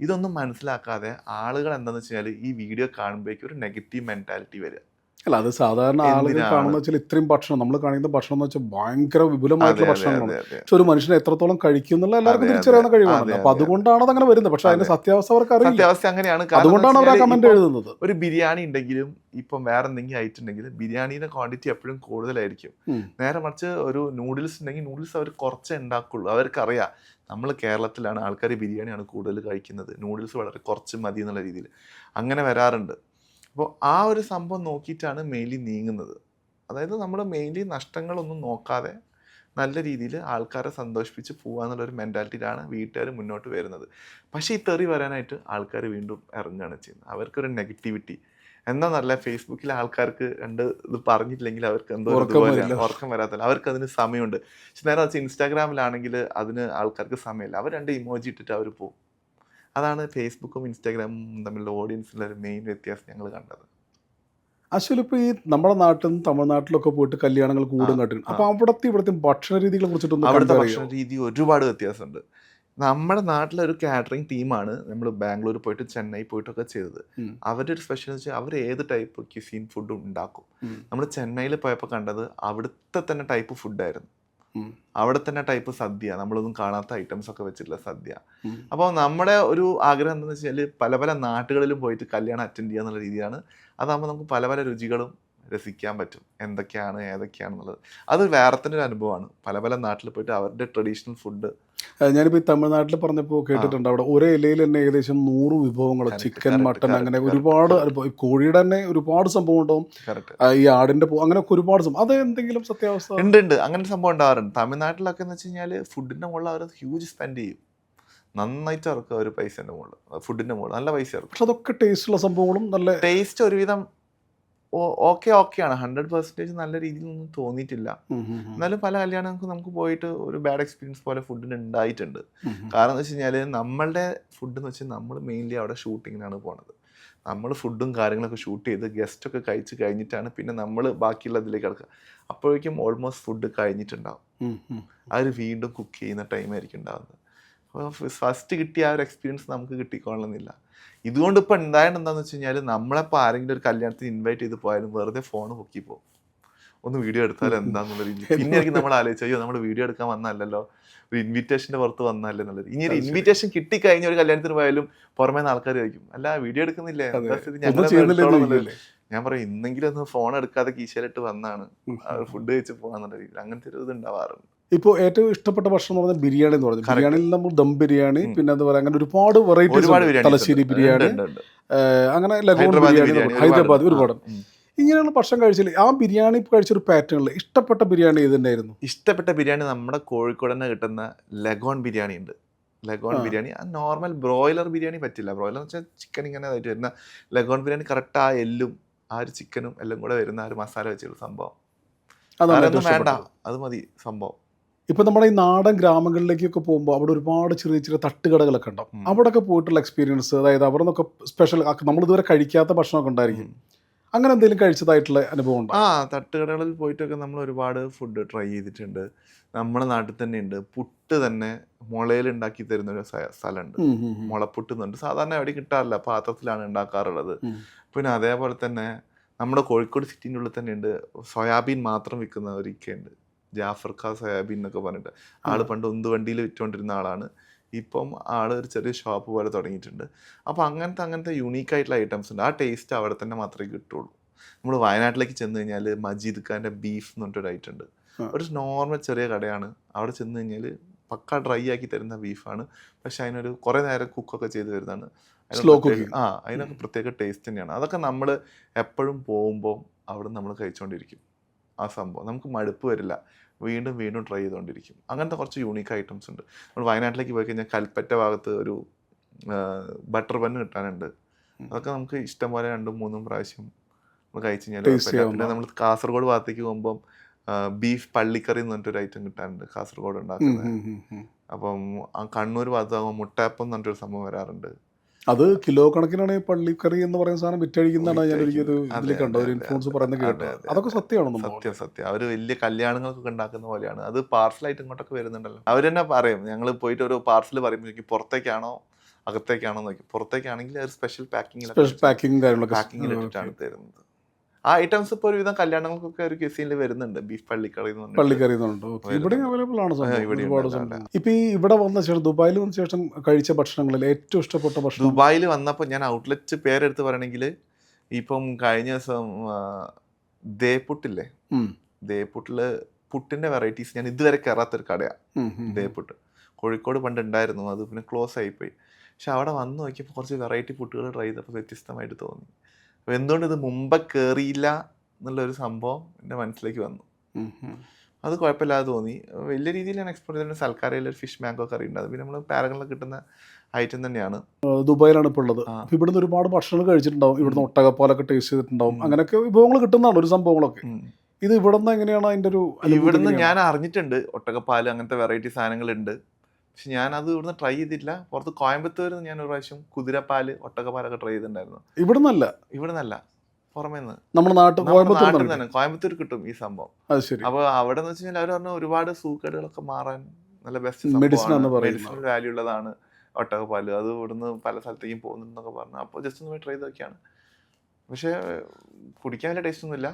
ഇതൊന്നും മനസ്സിലാക്കാതെ ആളുകൾ എന്താണെന്ന് വെച്ച് കഴിഞ്ഞാൽ ഈ വീഡിയോ കാണുമ്പോഴേക്കും ഒരു നെഗറ്റീവ് മെന്റാലിറ്റി വരിക. അല്ല, അത് സാധാരണ ആളുകൾ കാണുന്ന വെച്ചാൽ ഇത്രയും ഭക്ഷണം നമ്മൾ കാണിക്കുന്ന ഭക്ഷണം എന്ന് വെച്ചാൽ ഭയങ്കര വിപുലമായിട്ടുള്ള ഭക്ഷണങ്ങളാണ്. പക്ഷെ ഒരു മനുഷ്യനെ എത്രത്തോളം കഴിക്കും എന്നുള്ള എല്ലാവർക്കും തിരിച്ചറിയാവുന്ന കഴിവാണ്. അപ്പൊ അതുകൊണ്ടാണ് അതങ്ങനെ വരുന്നത്. പക്ഷെ അതിന്റെ സത്യാവസ്ഥ അവർക്ക് അറിയില്ല. സത്യാവസ്ഥ അങ്ങനെയാണ്. അതുകൊണ്ടാണ് അവർ ആ കമന്റ് എഴുതുന്നത്. ഒരു ബിരിയാണി ഉണ്ടെങ്കിലും ഇപ്പം വേറെ എന്തെങ്കിലും ആയിട്ടുണ്ടെങ്കിലും ബിരിയാണിയുടെ ക്വാണ്ടിറ്റി എപ്പോഴും കൂടുതലായിരിക്കും. നേരെ മറിച്ച് ഒരു നൂഡിൽസ് ഉണ്ടെങ്കിൽ നൂഡിൽസ് അവർ കുറച്ചേ ഉണ്ടാക്കുള്ളൂ. അവർക്കറിയാം നമ്മൾ കേരളത്തിലാണ്, ആൾക്കാർ ബിരിയാണിയാണ് കൂടുതൽ കഴിക്കുന്നത്, നൂഡിൽസ് വളരെ കുറച്ച് മതി എന്നുള്ള രീതിയിൽ അങ്ങനെ വരാറുണ്ട്. അപ്പോൾ ആ ഒരു സംഭവം നോക്കിയിട്ടാണ് മെയിൻലി നീങ്ങുന്നത്. അതായത് നമ്മൾ മെയിൻലി നഷ്ടങ്ങളൊന്നും നോക്കാതെ നല്ല രീതിയിൽ ആൾക്കാരെ സന്തോഷിപ്പിച്ച് പോകാന്നുള്ളൊരു മെൻറ്റാലിറ്റിയിലാണ് വീട്ടുകാർ മുന്നോട്ട് വരുന്നത്. പക്ഷേ ഈ തെറി വരാനായിട്ട് ആൾക്കാർ വീണ്ടും ഇറങ്ങുകയാണ് ചെയ്യുന്നത്. അവർക്കൊരു നെഗറ്റിവിറ്റി എന്താണെന്നല്ല, ഫേസ്ബുക്കിലെ ആൾക്കാർക്ക് ഇത് പറഞ്ഞിട്ടില്ലെങ്കിൽ അവർക്ക് എന്തോ ഉറക്കം വരാത്തല്ല. അവർക്ക് അതിന് സമയമുണ്ട്. പക്ഷെ നേരെ വെച്ചാൽ ഇൻസ്റ്റാഗ്രാമിലാണെങ്കിൽ അതിന് ആൾക്കാർക്ക് സമയമില്ല. അവർ 2 ഇമോജി ഇട്ടിട്ട് അവർ പോകും. അതാണ് ഫേസ്ബുക്കും ഇൻസ്റ്റാഗ്രാമും തമ്മിലുള്ള ഓഡിയൻസിലെ ഒരു മെയിൻ വ്യത്യാസം ഞങ്ങൾ കണ്ടത്. ആക്ച്വലി ഇപ്പോൾ ഈ നമ്മുടെ നാട്ടിൽ നിന്ന് തമിഴ്നാട്ടിലൊക്കെ പോയിട്ട് കല്യാണങ്ങൾ കൂടും കാട്ടും. അപ്പോൾ ഇവിടുത്തെ ഭക്ഷണ രീതികളെ കുറിച്ചിട്ടൊന്നും അവിടുത്തെ ഭക്ഷണ രീതി ഒരുപാട് വ്യത്യാസമുണ്ട്. നമ്മുടെ നാട്ടിലൊരു കാറ്ററിംഗ് ടീമാണ് നമ്മൾ ബാംഗ്ലൂർ പോയിട്ട് ചെന്നൈ പോയിട്ടൊക്കെ ചെയ്തത്. അവരുടെ ഒരു സ്പെഷ്യൽ വെച്ചാൽ അവർ ഏത് ടൈപ്പ് ക്യുസീൻ ഫുഡും ഉണ്ടാക്കും. നമ്മൾ ചെന്നൈയിൽ പോയപ്പോൾ കണ്ടത് അവിടുത്തെ തന്നെ ടൈപ്പ് ഫുഡായിരുന്നു. അവിടെ തന്നെ ടൈപ്പ് സദ്യ, നമ്മളൊന്നും കാണാത്ത ഐറ്റംസ് ഒക്കെ വെച്ചിട്ടുള്ള സദ്യ. അപ്പോൾ നമ്മുടെ ഒരു ആഗ്രഹം എന്താണെന്ന് വെച്ചാൽ പല പല നാട്ടുകളിലും പോയിട്ട് കല്യാണം അറ്റൻഡ് ചെയ്യുക എന്നുള്ള രീതിയാണ്. അതാകുമ്പോൾ നമുക്ക് പല പല രുചികളും രസിക്കാൻ പറ്റും, എന്തൊക്കെയാണ് ഏതൊക്കെയാണെന്നുള്ളത്. അത് വേറെ തന്നെ ഒരു അനുഭവമാണ്. പല പല നാട്ടിൽ പോയിട്ട് അവരുടെ ട്രഡീഷണൽ ഫുഡ് ഞാനിപ്പോൾ ഈ തമിഴ്നാട്ടിൽ പറഞ്ഞപ്പോൾ കേട്ടിട്ടുണ്ട് അവിടെ ഒരേ ഇലയിൽ തന്നെ ഏകദേശം 100 വിഭവങ്ങൾ, ചിക്കൻ, മട്ടൻ, അങ്ങനെ ഒരുപാട് കോഴിയുടെ തന്നെ ഒരുപാട് സംഭവം ഉണ്ടാവും, ഈ ആടിന്റെ അങ്ങനെയൊക്കെ ഒരുപാട് സംഭവം. അത് എന്തെങ്കിലും സത്യാവസ്ഥ ഉണ്ട്. അങ്ങനെ സംഭവം ഉണ്ടാവാറുണ്ട്. തമിഴ്നാട്ടിലൊക്കെ എന്ന് വെച്ച് കഴിഞ്ഞാൽ ഫുഡിന്റെ മുകളിൽ അവർ ഹ്യൂജ് സ്പെൻഡ് ചെയ്യും. നന്നായിട്ട് അവർക്ക് ഒരു പൈസേൻ്റെ മുകളിൽ, ഫുഡിന്റെ മുകളിൽ നല്ല പൈസ ഇറക്കും. പക്ഷെ അതൊക്കെ ടേസ്റ്റുള്ള സംഭവങ്ങളും നല്ല ടേസ്റ്റ് ഒരുവിധം ഓക്കെയാണ്. 100% നല്ല രീതിയിലൊന്നും തോന്നിയിട്ടില്ല. എന്നാലും പല കല്യാണങ്ങൾക്ക് നമുക്ക് പോയിട്ട് ഒരു ബാഡ് എക്സ്പീരിയൻസ് പോലെ ഫുഡിന് ഉണ്ടായിട്ടുണ്ട്. കാരണം എന്ന് വെച്ച് കഴിഞ്ഞാൽ നമ്മളുടെ ഫുഡ് എന്ന് വെച്ചാൽ നമ്മൾ മെയിൻലി അവിടെ ഷൂട്ടിങ്ങിനാണ് പോണത്. നമ്മൾ ഫുഡും കാര്യങ്ങളൊക്കെ ഷൂട്ട് ചെയ്ത് ഗസ്റ്റൊക്കെ കഴിച്ച് കഴിഞ്ഞിട്ടാണ് പിന്നെ നമ്മൾ ബാക്കിയുള്ള ഇതിലേക്ക് കിടക്കുക. അപ്പോഴേക്കും ഓൾമോസ്റ്റ് ഫുഡ് കഴിഞ്ഞിട്ടുണ്ടാവും. അവർ വീണ്ടും കുക്ക് ചെയ്യുന്ന ടൈമായിരിക്കും ഉണ്ടാകുന്നത്. അപ്പോൾ ഫസ്റ്റ് കിട്ടിയ ആ ഒരു എക്സ്പീരിയൻസ് നമുക്ക് കിട്ടിക്കൊള്ളണമെന്നില്ല. ഇതുകൊണ്ട് ഇപ്പോൾ ഉണ്ടായത് എന്താണെന്ന് വെച്ച് കഴിഞ്ഞാൽ നമ്മളിപ്പോൾ ആരെങ്കിലും ഒരു കല്യാണത്തിന് ഇൻവൈറ്റ് ചെയ്ത് പോയാലും വെറുതെ ഫോൺ പൊക്കി പോകും, ഒന്ന് വീഡിയോ എടുത്താൽ എന്താണെന്നുള്ള രീതി. പിന്നെ ആയിരിക്കും നമ്മൾ ആലോചിച്ചു, അയ്യോ നമ്മൾ വീഡിയോ എടുക്കാൻ വന്നല്ലോ, ഒരു ഇൻവിറ്റേഷൻ്റെ പുറത്ത് വന്നല്ലേ എന്നുള്ളത്. ഇനി ഒരു ഇൻവിറ്റേഷൻ കിട്ടിക്കഴിഞ്ഞ ഒരു കല്യാണത്തിന് പോയാലും പുറമേ ആൾക്കാർ ചോദിക്കും, അല്ല വീഡിയോ എടുക്കുന്നില്ലേ, ഞാൻ പറയും ഇന്നെങ്കിലും ഒന്ന് ഫോൺ എടുക്കാതെ കീശയിലിട്ട് വന്നാണ് ഫുഡ് കഴിച്ച് പോകാന്നുള്ള രീതിയിൽ. അങ്ങനത്തെ ഒരു ഇത് ഉണ്ടാവാറുണ്ട്. ഇപ്പോൾ ഏറ്റവും ഇഷ്ടപ്പെട്ട ഭക്ഷണം എന്ന് പറഞ്ഞാൽ ബിരിയാണി എന്ന് പറഞ്ഞു. ബിരിയാണിയിൽ നമ്മൾ ദം ബിരിയാണി, പിന്നെ എന്താ പറയുക, അങ്ങനെ ഒരുപാട് വെറൈറ്റീസ്, തലശ്ശേരി ബിരിയാണി, അങ്ങനെ ലഗോൺ ബിരിയാണി, ഹൈദരാബാദ്, ഒരുപാട് ഇങ്ങനെയുള്ള ഭക്ഷണം കഴിച്ചില്ല. ആ ബിരിയാണി കഴിച്ചൊരു പാറ്റേണിൽ ഇഷ്ടപ്പെട്ട ബിരിയാണി ഏത് തന്നെയായിരുന്നു? ഇഷ്ടപ്പെട്ട ബിരിയാണി നമ്മുടെ കോഴിക്കോട് തന്നെ കിട്ടുന്ന ലഗോൺ ബിരിയാണി ഉണ്ട്. ലഗോൺ ബിരിയാണി ആ നോർമൽ ബ്രോയിലർ ബിരിയാണി പറ്റില്ല. ബ്രോയിലർ എന്ന് വെച്ചാൽ ചിക്കൻ ഇങ്ങനെ ആയിട്ട് വരുന്ന ലഗോൺ ബിരിയാണി കറക്റ്റ് ആ എല്ലും ആ ഒരു ചിക്കനും എല്ലാം കൂടെ വരുന്ന ആ ഒരു മസാല വെച്ചുള്ള സംഭവം. അതൊന്നും വേണ്ട, അത് മതി സംഭവം. ഇപ്പം നമ്മുടെ ഈ നാടൻ ഗ്രാമങ്ങളിലേക്കൊക്കെ പോകുമ്പോൾ അവിടെ ഒരുപാട് ചെറിയ ചെറിയ തട്ടുകടകളൊക്കെ ഉണ്ടാവും. അവിടെയൊക്കെ പോയിട്ടുള്ള എക്സ്പീരിയൻസ്, അതായത് അവിടെ നിന്നൊക്കെ സ്പെഷ്യൽ നമ്മളിതുവരെ കഴിക്കാത്ത ഭക്ഷണമൊക്കെ ഉണ്ടായിരിക്കും. അങ്ങനെ എന്തെങ്കിലും കഴിച്ചതായിട്ടുള്ള അനുഭവം ഉണ്ടോ? തട്ടുകടകളിൽ പോയിട്ടൊക്കെ നമ്മൾ ഒരുപാട് ഫുഡ് ട്രൈ ചെയ്തിട്ടുണ്ട്. നമ്മുടെ നാട്ടിൽ തന്നെ ഉണ്ട്. പുട്ട് തന്നെ മുളയിൽ ഉണ്ടാക്കി തരുന്ന ഒരു സ്ഥലമുണ്ട്, മുളപ്പുട്ട് എന്നുണ്ട്. സാധാരണ എവിടെ കിട്ടാറില്ല, പാത്രത്തിലാണ് ഉണ്ടാക്കാറുള്ളത്. പിന്നെ അതേപോലെ തന്നെ നമ്മുടെ കോഴിക്കോട് സിറ്റിൻ്റെ ഉള്ളിൽ തന്നെ ഉണ്ട് സോയാബീൻ മാത്രം വിൽക്കുന്ന ഒരു ഇക്കയുണ്ട്, ജാഫർ ഖാ സോയാബീൻ എന്നൊക്കെ പറഞ്ഞിട്ട്. ആള് പണ്ട് ഉന്തുവണ്ടിയിൽ വിറ്റുകൊണ്ടിരുന്ന ആളാണ്. ഇപ്പം ആൾ ഒരു ചെറിയ ഷോപ്പ് പോലെ തുടങ്ങിയിട്ടുണ്ട്. അപ്പോൾ അങ്ങനത്തെ യുണീക്കായിട്ടുള്ള ഐറ്റംസ് ഉണ്ട്. ആ ടേസ്റ്റ് അവിടെ തന്നെ മാത്രമേ കിട്ടുള്ളൂ. നമ്മൾ വയനാട്ടിലേക്ക് ചെന്ന് കഴിഞ്ഞാൽ മജീദ് ഖാൻ്റെ ബീഫ് എന്ന് പറഞ്ഞിട്ടൊരു ഐറ്റം ഉണ്ട്. ഒരു നോർമൽ ചെറിയ കടയാണ്. അവിടെ ചെന്ന് കഴിഞ്ഞാൽ പക്ക ഡ്രൈ ആക്കി തരുന്ന ബീഫാണ്. പക്ഷെ അതിനൊരു കുറേ നേരം കുക്കൊക്കെ ചെയ്ത് വരുന്നതാണ്. അതിനൊക്കെ പ്രത്യേക ടേസ്റ്റ് തന്നെയാണ്. അതൊക്കെ നമ്മൾ എപ്പോഴും പോകുമ്പോൾ അവിടെ നമ്മൾ കഴിച്ചുകൊണ്ടിരിക്കും. ആ സംഭവം നമുക്ക് മടുപ്പ് വരില്ല, വീണ്ടും വീണ്ടും ട്രൈ ചെയ്തുകൊണ്ടിരിക്കും. അങ്ങനത്തെ കുറച്ച് യൂണീക്ക് ഐറ്റംസ് ഉണ്ട്. നമ്മൾ വയനാട്ടിലേക്ക് പോയി കഴിഞ്ഞാൽ കൽപ്പറ്റ ഭാഗത്ത് ഒരു ബട്ടർ ബണ്ണ് കിട്ടാനുണ്ട്. അതൊക്കെ നമുക്ക് ഇഷ്ടം പോലെ 2-3 പ്രാവശ്യം നമ്മൾ കഴിച്ചു കഴിഞ്ഞാൽ. പിന്നെ നമ്മൾ കാസർഗോഡ് ഭാഗത്തേക്ക് പോകുമ്പം ബീഫ് പള്ളിക്കറി എന്ന് പറഞ്ഞിട്ടൊരു ഐറ്റം കിട്ടാനുണ്ട്, കാസർഗോഡ് ഉണ്ടാക്കുന്നത്. അപ്പം ആ കണ്ണൂർ ഭാഗത്താകുമ്പോൾ മുട്ടയപ്പം എന്ന് പറഞ്ഞിട്ടൊരു സംഭവം വരാറുണ്ട്. അത് കിലോ കണക്കിനാണ് ഈ പള്ളിക്കറി എന്ന് പറയുന്ന സാധനം വിറ്റഴിക്കുന്നതാണ് ഞാൻ ഒരിക്കലും ഇതിൽ കണ്ടോ, ഒരു ഇൻഫ്ലുവൻസ് പറയുന്നത് കേട്ടോ. അതൊക്കെ സത്യമാണോ? സത്യം. അവർ വലിയ കല്യാണങ്ങൾക്കൊക്കെ ഉണ്ടാക്കുന്ന പോലെയാണ്. അത് പാർസലായിട്ട് ഇങ്ങോട്ടൊക്കെ വരുന്നുണ്ടല്ലോ. അവർ തന്നെ പറയും, ഞങ്ങൾ പോയിട്ട് ഒരു പാർസൽ പറയുമ്പോൾ പുറത്തേക്കാണോ അകത്തേക്കാണോ നോക്കി. പുറത്തേക്കാണെങ്കിൽ അത് സ്പെഷ്യൽ പാക്കിങ്ങിലിട്ടാണ് തരുന്നത്. ആ ഐറ്റംസ് ഇപ്പോൾ ഒരുവിധം കല്യാണങ്ങൾക്കൊക്കെ ഒരു ക്യൂസീനിൽ വരുന്നുണ്ട്. ബീഫ് പള്ളിക്കറി ഇവിടെ അവൈലബിൾ ആണ്. ഇപ്പൊ ഈ ഇവിടെ വന്ന ശേഷം, ദുബായിൽ വന്ന ശേഷം കഴിച്ച ഭക്ഷണങ്ങളിൽ ഏറ്റവും ഇഷ്ടപ്പെട്ട ഭക്ഷണം? ദുബായിൽ വന്നപ്പോൾ ഞാൻ ഔട്ട്ലെറ്റ് പേരെടുത്ത് പറയണമെങ്കിൽ ഇപ്പം കഴിഞ്ഞ ദിവസം ദേപുട്ടില്ലേ, ദേപുട്ടില് പുട്ടിന്റെ വെറൈറ്റീസ് ഞാൻ ഇതുവരെ കയറാത്തൊരു കടയാണ് ദേപുട്ട്. കോഴിക്കോട് പണ്ട് ഉണ്ടായിരുന്നു, അത് പിന്നെ ക്ലോസ് ആയിപ്പോയി. പക്ഷെ അവിടെ വന്ന് നോക്കിയപ്പോൾ കുറച്ച് വെറൈറ്റി പുട്ടുകൾ ട്രൈ ചെയ്തപ്പോൾ വ്യത്യസ്തമായിട്ട് തോന്നി. അപ്പോൾ എന്തുകൊണ്ട് ഇത് മുമ്പ് കയറിയില്ല എന്നുള്ളൊരു സംഭവം എൻ്റെ മനസ്സിലേക്ക് വന്നു. അത് കുഴപ്പമില്ലാതെ തോന്നി. വലിയ രീതിയിൽ ഞാൻ എക്സ്പ്ലോർ ചെയ്തിട്ടുണ്ട്. സൽക്കാരയിൽ ഒരു ഫിഷ് മാംഗോ കറി ഉണ്ട്, അത് പിന്നെ നമ്മൾ പാരകളിൽ കിട്ടുന്ന ഐറ്റം തന്നെയാണ്. ദുബായിലാണ് ഇപ്പോൾ ഉള്ളത്. ഇവിടുന്ന് ഒരുപാട് ഭക്ഷണങ്ങൾ കഴിച്ചിട്ടുണ്ടാവും, ഇവിടുന്ന് ഒട്ടകപ്പാലൊക്കെ ടേസ്റ്റ് ചെയ്തിട്ടുണ്ടാവും, അങ്ങനെയൊക്കെ വിഭവങ്ങൾ കിട്ടുന്നതാണ് ഒരു സംഭവങ്ങളൊക്കെ. ഇത് ഇവിടുന്ന് എങ്ങനെയാണ് അതിൻ്റെ ഒരു? ഇവിടുന്ന് ഞാൻ അറിഞ്ഞിട്ടുണ്ട് ഒട്ടകപ്പാല് അങ്ങനത്തെ വെറൈറ്റി സാധനങ്ങളുണ്ട്. പക്ഷെ ഞാനത് ഇവിടുന്ന് ട്രൈ ചെയ്തിട്ടില്ല. പുറത്ത് കോയമ്പത്തൂരിൽ നിന്ന് ഞാൻ ഒരു പ്രാവശ്യം കുതിരപ്പാല് ഒട്ടകപ്പാലൊക്കെ ട്രൈ ചെയ്തിട്ടുണ്ടായിരുന്നു. ഇവിടുന്നല്ല പുറമേ നിന്ന്, നമ്മുടെ നാട്ടിൽ തന്നെ കോയമ്പത്തൂർ കിട്ടും ഈ സംഭവം. അപ്പോൾ അവിടെ എന്ന് വെച്ച് കഴിഞ്ഞാൽ അവർ പറഞ്ഞ ഒരുപാട് സൂക്കേടുകളൊക്കെ മാറാൻ നല്ല ബെസ്റ്റ് മെഡിസിനൽ വാല്യൂ ഉള്ളതാണ് ഒട്ടകപ്പാല്. അത് ഇവിടുന്ന് പല സ്ഥലത്തേക്കും പോകുന്നുണ്ടെന്നൊക്കെ പറഞ്ഞു. അപ്പോൾ ജസ്റ്റ് ഒന്ന് പോയി ട്രൈ ചെയ്ത് നോക്കിയാണ്. പക്ഷേ കുടിക്കാൻ വലിയ ടേസ്റ്റ് ഒന്നുമില്ല,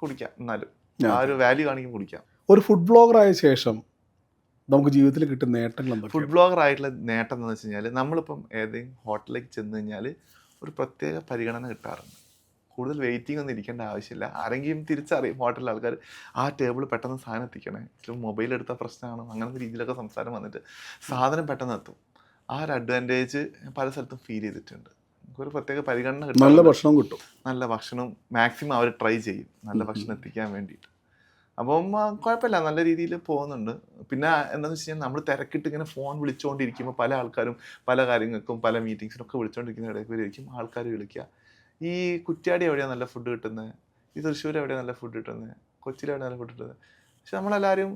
കുടിക്കാം, എന്നാലും ആ ഒരു വാല്യൂ കാണിക്കും കുടിക്കാം. ഒരു ഫുഡ് ബ്ലോഗർ ആയ ശേഷം നമുക്ക് ജീവിതത്തിൽ കിട്ടുന്ന നേട്ടങ്ങൾ എന്തൊക്കെയാണ്? ഫുഡ് ബ്ലോഗർ ആയിട്ടുള്ള നേട്ടം എന്താണെന്ന് വെച്ച് കഴിഞ്ഞാൽ നമ്മളിപ്പം ഏതെങ്കിലും ഹോട്ടലിലേക്ക് ചെന്ന് കഴിഞ്ഞാൽ ഒരു പ്രത്യേക പരിഗണന കിട്ടാറുണ്ട്. കൂടുതൽ വെയിറ്റിംഗ് ഒന്നും ഇരിക്കേണ്ട ആവശ്യമില്ല. ആരെങ്കിലും തിരിച്ചറിയും ഹോട്ടലിലെ ആൾക്കാർ ആ ടേബിൾ പെട്ടെന്ന് സാധനം എത്തിക്കണേ, മൊബൈൽ എടുത്ത പ്രശ്നമാണോ അങ്ങനത്തെ രീതിയിലൊക്കെ സംസാരം വന്നിട്ട് സാധനം പെട്ടെന്ന് എത്തും. ആ ഒരു അഡ്വാൻറ്റേജ് പല സ്ഥലത്തും ഫീൽ ചെയ്തിട്ടുണ്ട്. ഒരു പ്രത്യേക പരിഗണന കിട്ടും, നല്ല ഭക്ഷണം കിട്ടും, നല്ല ഭക്ഷണം മാക്സിമം അവർ ട്രൈ ചെയ്യും നല്ല ഭക്ഷണം എത്തിക്കാൻ വേണ്ടിയിട്ട്. അപ്പം കുഴപ്പമില്ല, നല്ല രീതിയിൽ പോകുന്നുണ്ട്. പിന്നെ എന്താണെന്ന് വെച്ച് കഴിഞ്ഞാൽ നമ്മൾ തിരക്കിട്ട് ഇങ്ങനെ ഫോൺ വിളിച്ചുകൊണ്ടിരിക്കുമ്പോൾ പല ആൾക്കാരും പല കാര്യങ്ങൾക്കും പല മീറ്റിങ്സിനൊക്കെ വിളിച്ചുകൊണ്ടിരിക്കുന്ന ഇടയ്ക്ക് വരെയായിരിക്കും ആൾക്കാർ വിളിക്കുക, ഈ കുറ്റ്യാടി എവിടെയാണ് നല്ല ഫുഡ് കിട്ടുന്നത്, ഈ തൃശ്ശൂർ എവിടെയാണ് നല്ല ഫുഡ് കിട്ടുന്നത്, കൊച്ചിയിൽ എവിടെയാണ് നല്ല ഫുഡ് കിട്ടുന്നത്. പക്ഷെ നമ്മളെല്ലാവരും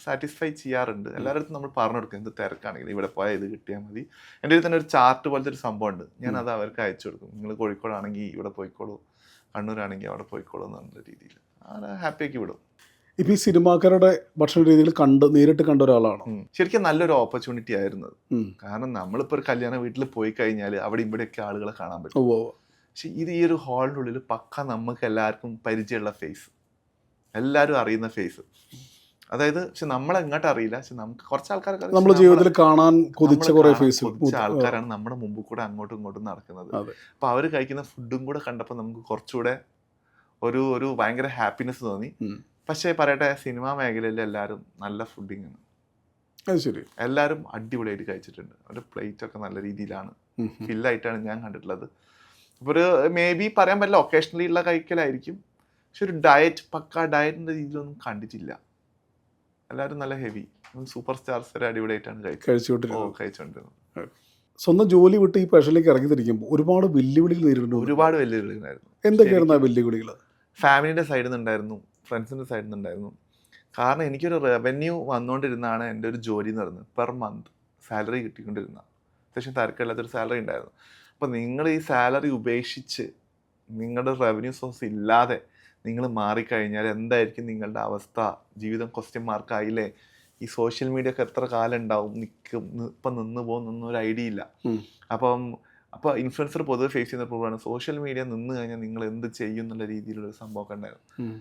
സാറ്റിസ്ഫൈ ചെയ്യാറുണ്ട്. എല്ലാവരുടെ അടുത്തും നമ്മൾ പറഞ്ഞു കൊടുക്കും എന്ത് തിരക്കാണെങ്കിലും ഇവിടെ പോയാൽ ഇത് കിട്ടിയാൽ മതി. എൻ്റെ അടുത്ത് തന്നെ ഒരു ചാർട്ട് പോലത്തെ ഒരു സംഭവം ഉണ്ട്, ഞാനത് അവർക്ക് അയച്ചു കൊടുക്കും. നിങ്ങൾ കോഴിക്കോടാണെങ്കിൽ ഇവിടെ പോയിക്കോളൂ, കണ്ണൂരാണെങ്കിൽ അവിടെ പോയിക്കോളൂ എന്നുള്ള രീതിയിൽ അങ്ങനെ ഹാപ്പിയാക്കി വിടും. ഇപ്പം ഈ സിനിമാക്കാരുടെ ഭക്ഷണ രീതിയിൽ നേരിട്ട് കണ്ട ഒരാളാണ്. ശരിക്കും നല്ലൊരു ഓപ്പർച്യൂണിറ്റി ആയിരുന്നു അത്. കാരണം നമ്മളിപ്പോൾ ഒരു കല്യാണ വീട്ടിൽ പോയി കഴിഞ്ഞാൽ അവിടെ ഇവിടെയൊക്കെ ആളുകളെ കാണാൻ പറ്റും. പക്ഷെ ഇത് ഈ ഒരു ഹാളിൻ്റെ ഉള്ളിൽ പക്ക നമുക്ക് എല്ലാവർക്കും പരിചയമുള്ള ഫേസ്, എല്ലാവരും അറിയുന്ന ഫേസ്. അതായത് പക്ഷെ നമ്മളെങ്ങോട്ട് അറിയില്ല, പക്ഷെ നമുക്ക് കുറച്ച് ആൾക്കാരൊക്കെ നമ്മുടെ ജീവിതത്തിൽ കാണാൻ കൊതിച്ച ആൾക്കാരാണ് നമ്മുടെ മുമ്പിൽ കൂടെ അങ്ങോട്ടും ഇങ്ങോട്ടും നടക്കുന്നത്. അപ്പൊ അവർ കഴിക്കുന്ന ഫുഡും കൂടെ കണ്ടപ്പോൾ നമുക്ക് കുറച്ചുകൂടെ ഒരു ഭയങ്കര ഹാപ്പിനെസ് തോന്നി. പക്ഷേ പറയട്ടെ, സിനിമാ മേഖലയിൽ എല്ലാവരും നല്ല ഫുഡിങ് ആണ്. ശരി, എല്ലാവരും അടിപൊളിയായിട്ട് കഴിച്ചിട്ടുണ്ട്. ഒരു പ്ലേറ്റ് ഒക്കെ നല്ല രീതിയിലാണ് ഫില്ലായിട്ടാണ് ഞാൻ കണ്ടിട്ടുള്ളത്. അപ്പോൾ ഒരു മേ ബി പറയാൻ പറ്റില്ല, ഒക്കേഷണലി ഉള്ള കഴിക്കലായിരിക്കും. പക്ഷെ ഒരു ഡയറ്റ് പക്ക ഡയറ്റിൻ്റെ രീതിയിലൊന്നും കണ്ടിട്ടില്ല. എല്ലാവരും നല്ല ഹെവി സൂപ്പർ സ്റ്റാർസ് വരെ അടിപൊളിയായിട്ടാണ് കഴിച്ചുകൊണ്ടിരുന്നത്. സ്വന്തം ജോലി വിട്ട് ഈ പേഷനിലേക്ക് ഇറങ്ങി തിരിക്കുമ്പോൾ ഒരുപാട് വെല്ലുവിളികൾ നേരിടുന്നു. ഒരുപാട് വെല്ലുവിളികളായിരുന്നു. എന്തൊക്കെയായിരുന്നു ആ വെല്ലുവിളികൾ? ഫാമിലിൻ്റെ സൈഡിൽ നിന്നുണ്ടായിരുന്നു, ഫ്രണ്ട്സിൻ്റെ സൈഡിൽ നിന്നുണ്ടായിരുന്നു. കാരണം എനിക്കൊരു റവന്യൂ വന്നുകൊണ്ടിരുന്നതാണ് എൻ്റെ ഒരു ജോലി എന്ന് പറയുന്നത്. പെർ മന്ത് സാലറി കിട്ടിക്കൊണ്ടിരുന്ന, അത്യാവശ്യം തിരക്കില്ലാത്തൊരു സാലറി ഉണ്ടായിരുന്നു. അപ്പോൾ നിങ്ങൾ ഈ സാലറി ഉപേക്ഷിച്ച് നിങ്ങളുടെ റവന്യൂ സോഴ്സ് ഇല്ലാതെ നിങ്ങൾ മാറിക്കഴിഞ്ഞാൽ എന്തായിരിക്കും നിങ്ങളുടെ അവസ്ഥ? ജീവിതം ക്വസ്റ്റ്യൻ മാർക്കായില്ലേ? ഈ സോഷ്യൽ മീഡിയ ഒക്കെ എത്ര കാലം ഉണ്ടാവും, ഇപ്പം നിന്ന് പോകുന്നൊന്നും ഒരു ഐഡിയ ഇല്ല. അപ്പോൾ ഇൻഫ്ലുവൻസർ പൊതുവെ ഫേസ് ചെയ്യുന്ന പ്രോബ്ലമാണ് സോഷ്യൽ മീഡിയ നിന്ന് കഴിഞ്ഞാൽ നിങ്ങൾ എന്ത് ചെയ്യും എന്നുള്ള രീതിയിലുള്ളൊരു സംഭവമൊക്കെ ഉണ്ടായിരുന്നു.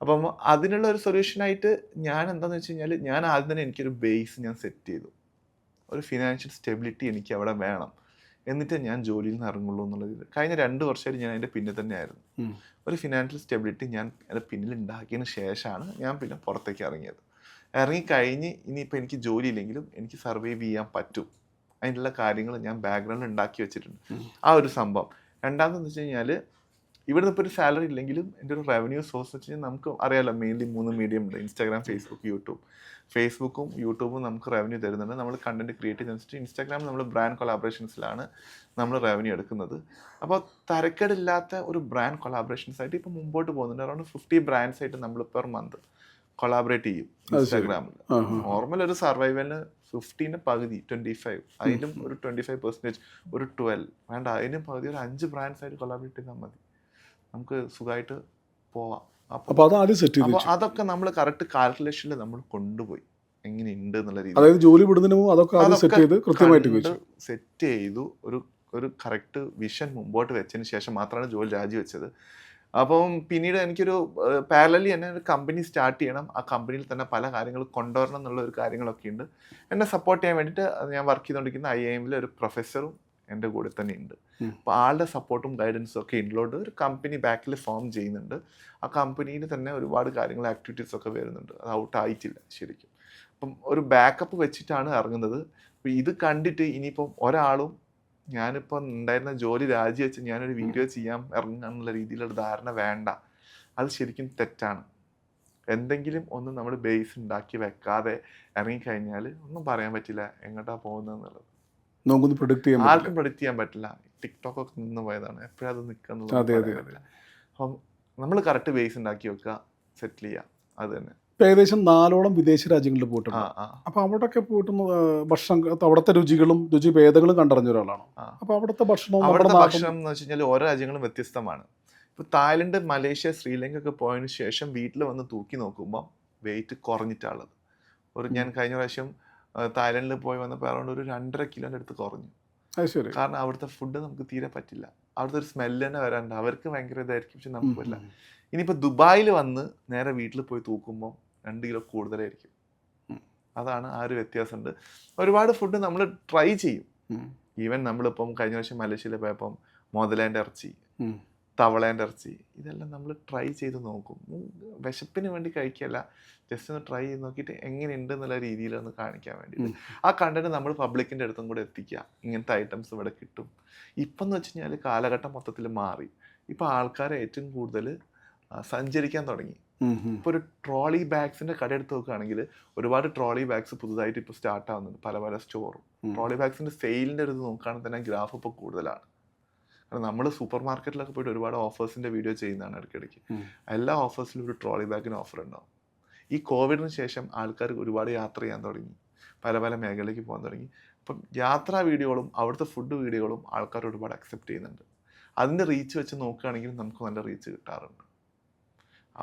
അപ്പം അതിനുള്ള ഒരു സൊല്യൂഷനായിട്ട് ഞാൻ എന്താണെന്ന് വെച്ച് കഴിഞ്ഞാൽ, ഞാൻ ആദ്യം തന്നെ എനിക്കൊരു ബേസ് ഞാൻ സെറ്റ് ചെയ്തു. ഒരു ഫിനാൻഷ്യൽ സ്റ്റെബിലിറ്റി എനിക്ക് അവിടെ വേണം, എന്നിട്ട് ഞാൻ ജോലിയിൽ നിന്ന് ഇറങ്ങുള്ളൂ എന്നുള്ളത്. കഴിഞ്ഞ 2 വർഷമായിട്ട് ഞാൻ അതിൻ്റെ പിന്നിൽ തന്നെയായിരുന്നു. ഒരു ഫിനാൻഷ്യൽ സ്റ്റെബിലിറ്റി ഞാൻ അതിൻ്റെ പിന്നിൽ ഉണ്ടാക്കിയതിന് ശേഷമാണ് ഞാൻ പിന്നെ പുറത്തേക്ക് ഇറങ്ങിയത്. ഇറങ്ങിക്കഴിഞ്ഞ് ഇനിയിപ്പോൾ എനിക്ക് ജോലി ഇല്ലെങ്കിലും എനിക്ക് സർവൈവ് ചെയ്യാൻ പറ്റും, അതിനുള്ള കാര്യങ്ങൾ ഞാൻ ബാക്ക്ഗ്രൗണ്ടിൽ ഉണ്ടാക്കി വെച്ചിട്ടുണ്ട്. ആ ഒരു സംഭവം. രണ്ടാമതെന്ന് വെച്ച് കഴിഞ്ഞാൽ, ഇവിടുന്ന് ഇപ്പോൾ ഒരു സാലറി ഇല്ലെങ്കിലും എൻ്റെ ഒരു റവന്യൂ സോഴ്സ് വെച്ച് കഴിഞ്ഞാൽ നമുക്ക് അറിയാമല്ലോ, മെയിൻലി 3 മീഡിയം ഉണ്ട്: ഇൻസ്റ്റാഗ്രാം, ഫേസ്ബുക്ക്, യൂട്യൂബ്. ഫേസ്ബുക്കും യൂട്യൂബും നമുക്ക് റവന്യൂ തരുന്നുണ്ട്. നമ്മൾ കണ്ടന്റ് ക്രിയേറ്റ് ചെയ്തിട്ട് ഇൻസ്റ്റാഗ്രാമിൽ നമ്മൾ ബ്രാൻഡ് കൊളാബറേഷൻസിലാണ് നമ്മൾ റവന്യൂ എടുക്കുന്നത്. അപ്പോൾ തരക്കേടില്ലാത്ത ഒരു ബ്രാൻഡ് കൊളാബറേഷൻസ് ആയിട്ട് ഇപ്പോൾ മുമ്പോട്ട് പോകുന്നുണ്ട്. അറൗണ്ട് 50 ബ്രാൻഡ്സ് ആയിട്ട് നമ്മൾ പെർ മന്ത് കൊളാബറേറ്റ് ചെയ്യും ഇൻസ്റ്റാഗ്രാമിൽ. നോർമൽ ഒരു സർവൈവലിന് 15 പകുതി 25, അതിലും ഒരു 25%, ഒരു 12 വേണ്ട, അതിനും പകുതി ഒരു 5 ബ്രാൻഡ്സ് ആയിട്ട് കൊളാബറേറ്റ് ചെയ്താൽ മതി, നമുക്ക് സുഖമായിട്ട് പോവാം. അപ്പോൾ അതൊക്കെ നമ്മൾ കറക്റ്റ് കാൽക്കുലേഷനിൽ നമ്മൾ കൊണ്ടുപോയി എങ്ങനെയുണ്ട് എന്നുള്ള രീതി, അതായത് ജോലി വിടുന്നതിന് മുമ്പ് അതൊക്കെ സെറ്റ് ചെയ്തു. ഒരു കറക്റ്റ് വിഷൻ മുമ്പോട്ട് വെച്ചതിന് ശേഷം മാത്രമാണ് ജോലി രാജിവെച്ചത്. അപ്പം പിന്നീട് എനിക്കൊരു പാരലലി എന്നെ ഒരു കമ്പനി സ്റ്റാർട്ട് ചെയ്യണം, ആ കമ്പനിയിൽ തന്നെ പല കാര്യങ്ങൾ കൊണ്ടുവരണം എന്നുള്ള ഒരു കാര്യങ്ങളൊക്കെ ഉണ്ട്. എന്നെ സപ്പോർട്ട് ചെയ്യാൻ വേണ്ടിയിട്ട് ഞാൻ വർക്ക് ചെയ്തുകൊണ്ടിരിക്കുന്ന IIM ഒരു പ്രൊഫസറും എൻ്റെ കൂടെ തന്നെ ഉണ്ട്. അപ്പോൾ ആളുടെ സപ്പോർട്ടും ഗൈഡൻസും ഒക്കെ ഉള്ളതുകൊണ്ട് ഒരു കമ്പനി ബാക്കിൽ ഫോം ചെയ്യുന്നുണ്ട്. ആ കമ്പനിയിൽ തന്നെ ഒരുപാട് കാര്യങ്ങൾ ആക്ടിവിറ്റീസ് ഒക്കെ വരുന്നുണ്ട്, അത് ഔട്ട് ആയിട്ടില്ല ശരിക്കും. അപ്പം ഒരു ബാക്കപ്പ് വെച്ചിട്ടാണ് ഇറങ്ങുന്നത്. അപ്പോൾ ഇത് കണ്ടിട്ട് ഇനിയിപ്പം ഒരാളും ഞാനിപ്പോൾ ഉണ്ടായിരുന്ന ജോലി രാജിവെച്ച് ഞാനൊരു വീഡിയോ ചെയ്യാൻ ഇറങ്ങാനുള്ള രീതിയിലുള്ള ധാരണ വേണ്ട, അത് ശരിക്കും തെറ്റാണ്. എന്തെങ്കിലും ഒന്ന് നമ്മൾ ബേസ് ഉണ്ടാക്കി വെക്കാതെ ഇറങ്ങിക്കഴിഞ്ഞാൽ ഒന്നും പറയാൻ പറ്റില്ല എങ്ങോട്ടാണ് പോകുന്നതെന്നുള്ളത്. ആർക്കും പ്രൊഡിക്റ്റ് ചെയ്യാൻ പറ്റില്ല. ടിക്ടോക്ക് ഒക്കെ നിന്ന് പോയതാണ്, എപ്പോഴും അത് നിൽക്കുന്നുള്ളത്. അപ്പം നമ്മൾ കറക്റ്റ് ബേസ് ഉണ്ടാക്കി വെക്കുക, സെറ്റിൽ ചെയ്യുക, അത് തന്നെ. ഏകദേശം 4ഓളം വിദേശ രാജ്യങ്ങളിൽ പോയിട്ടുണ്ട്. അപ്പൊ അവിടെയൊക്കെ പോയിട്ട് ഭക്ഷണം, അവിടുത്തെ രുചി ഭേദങ്ങളും കണ്ടറിഞ്ഞ ഒരാളാണ്. അപ്പൊ അവിടുത്തെ ഭക്ഷണം എന്ന് വെച്ച് കഴിഞ്ഞാൽ ഓരോ രാജ്യങ്ങളും വ്യത്യസ്തമാണ്. ഇപ്പൊ തായ്ലൻഡ്, മലേഷ്യ, ശ്രീലങ്ക ഒക്കെ പോയതിനു ശേഷം വീട്ടിൽ വന്ന് തൂക്കി നോക്കുമ്പോൾ വെയിറ്റ് കുറഞ്ഞിട്ടുള്ളത്. ഞാൻ കഴിഞ്ഞ പ്രാവശ്യം തായ്ലൻഡിൽ പോയി വന്നപ്പോൾ അറൗണ്ട് ഒരു 2.5 കിലോൻ്റെ അടുത്ത് കുറഞ്ഞു. കാരണം അവിടുത്തെ ഫുഡ് നമുക്ക് തീരെ പറ്റില്ല, അവിടുത്തെ ഒരു സ്മെല്ല് തന്നെ വരാറുണ്ട്. അവർക്ക് ഭയങ്കര ഇതായിരിക്കും, പക്ഷെ നമുക്ക് പറ്റില്ല. ഇനിയിപ്പോൾ ദുബായിൽ വന്ന് നേരെ വീട്ടിൽ പോയി തൂക്കുമ്പോൾ 2 കിലോ കൂടുതലായിരിക്കും. അതാണ് ആ ഒരു വ്യത്യാസമുണ്ട്. ഒരുപാട് ഫുഡ് നമ്മൾ ട്രൈ ചെയ്യും. ഈവൻ നമ്മളിപ്പം കഴിഞ്ഞ വർഷം മലേഷ്യയിൽ പോയപ്പം മുതലേൻ്റെ ഇറച്ചി, തവളേൻ്റെ ഇറച്ചി, ഇതെല്ലാം നമ്മൾ ട്രൈ ചെയ്ത് നോക്കും. വിശപ്പിന് വേണ്ടി കഴിക്കുകയല്ല, ജസ്റ്റ് ഒന്ന് ട്രൈ ചെയ്ത് നോക്കിയിട്ട് എങ്ങനെയുണ്ട് എന്നുള്ള രീതിയിലൊന്ന് കാണിക്കാൻ വേണ്ടിയിട്ട്. ആ കണ്ടന്റ് നമ്മൾ പബ്ലിക്കിൻ്റെ അടുത്തും കൂടെ എത്തിക്കുക. ഇങ്ങനത്തെ ഐറ്റംസ് ഇവിടെ കിട്ടും. ഇപ്പം എന്ന് വെച്ച് കഴിഞ്ഞാൽ കാലഘട്ടം മൊത്തത്തിൽ മാറി. ഇപ്പം ആൾക്കാർ ഏറ്റവും കൂടുതൽ സഞ്ചരിക്കാൻ തുടങ്ങി. ഇപ്പോൾ ഒരു ട്രോളി ബാഗ്സിൻ്റെ കട എടുത്ത് നോക്കുകയാണെങ്കിൽ ഒരുപാട് ട്രോളി ബാഗ്സ് പുതുതായിട്ട് ഇപ്പോൾ സ്റ്റാർട്ട് ആവുന്നുണ്ട് പല പല സ്റ്റോറും. ട്രോളി ബാഗ്സിൻ്റെ സെയിലിൻ്റെ ഒരു നോക്കുകയാണെങ്കിൽ തന്നെ ഗ്രാഫ് ഇപ്പോൾ കൂടുതലാണ്. കാരണം നമ്മൾ സൂപ്പർ മാർക്കറ്റിലൊക്കെ പോയിട്ട് ഒരുപാട് ഓഫേഴ്സിൻ്റെ വീഡിയോ ചെയ്യുന്നതാണ് ഇടയ്ക്കിടയ്ക്ക്. എല്ലാ ഓഫേഴ്സിലും ഒരു ട്രോളി ബാഗിന് ഓഫർ ഉണ്ടാവും. ഈ കോവിഡിന് ശേഷം ആൾക്കാർ ഒരുപാട് യാത്ര ചെയ്യാൻ തുടങ്ങി, പല പല മേഖലയിലേക്ക് പോകാൻ തുടങ്ങി. അപ്പം യാത്രാ വീഡിയോകളും അവിടുത്തെ ഫുഡ് വീഡിയോകളും ആൾക്കാർ ഒരുപാട് അക്സെപ്റ്റ് ചെയ്യുന്നുണ്ട്. അതിൻ്റെ റീച്ച് വെച്ച് നോക്കുകയാണെങ്കിൽ നമുക്ക് നല്ല റീച്ച് കിട്ടാറുണ്ട്.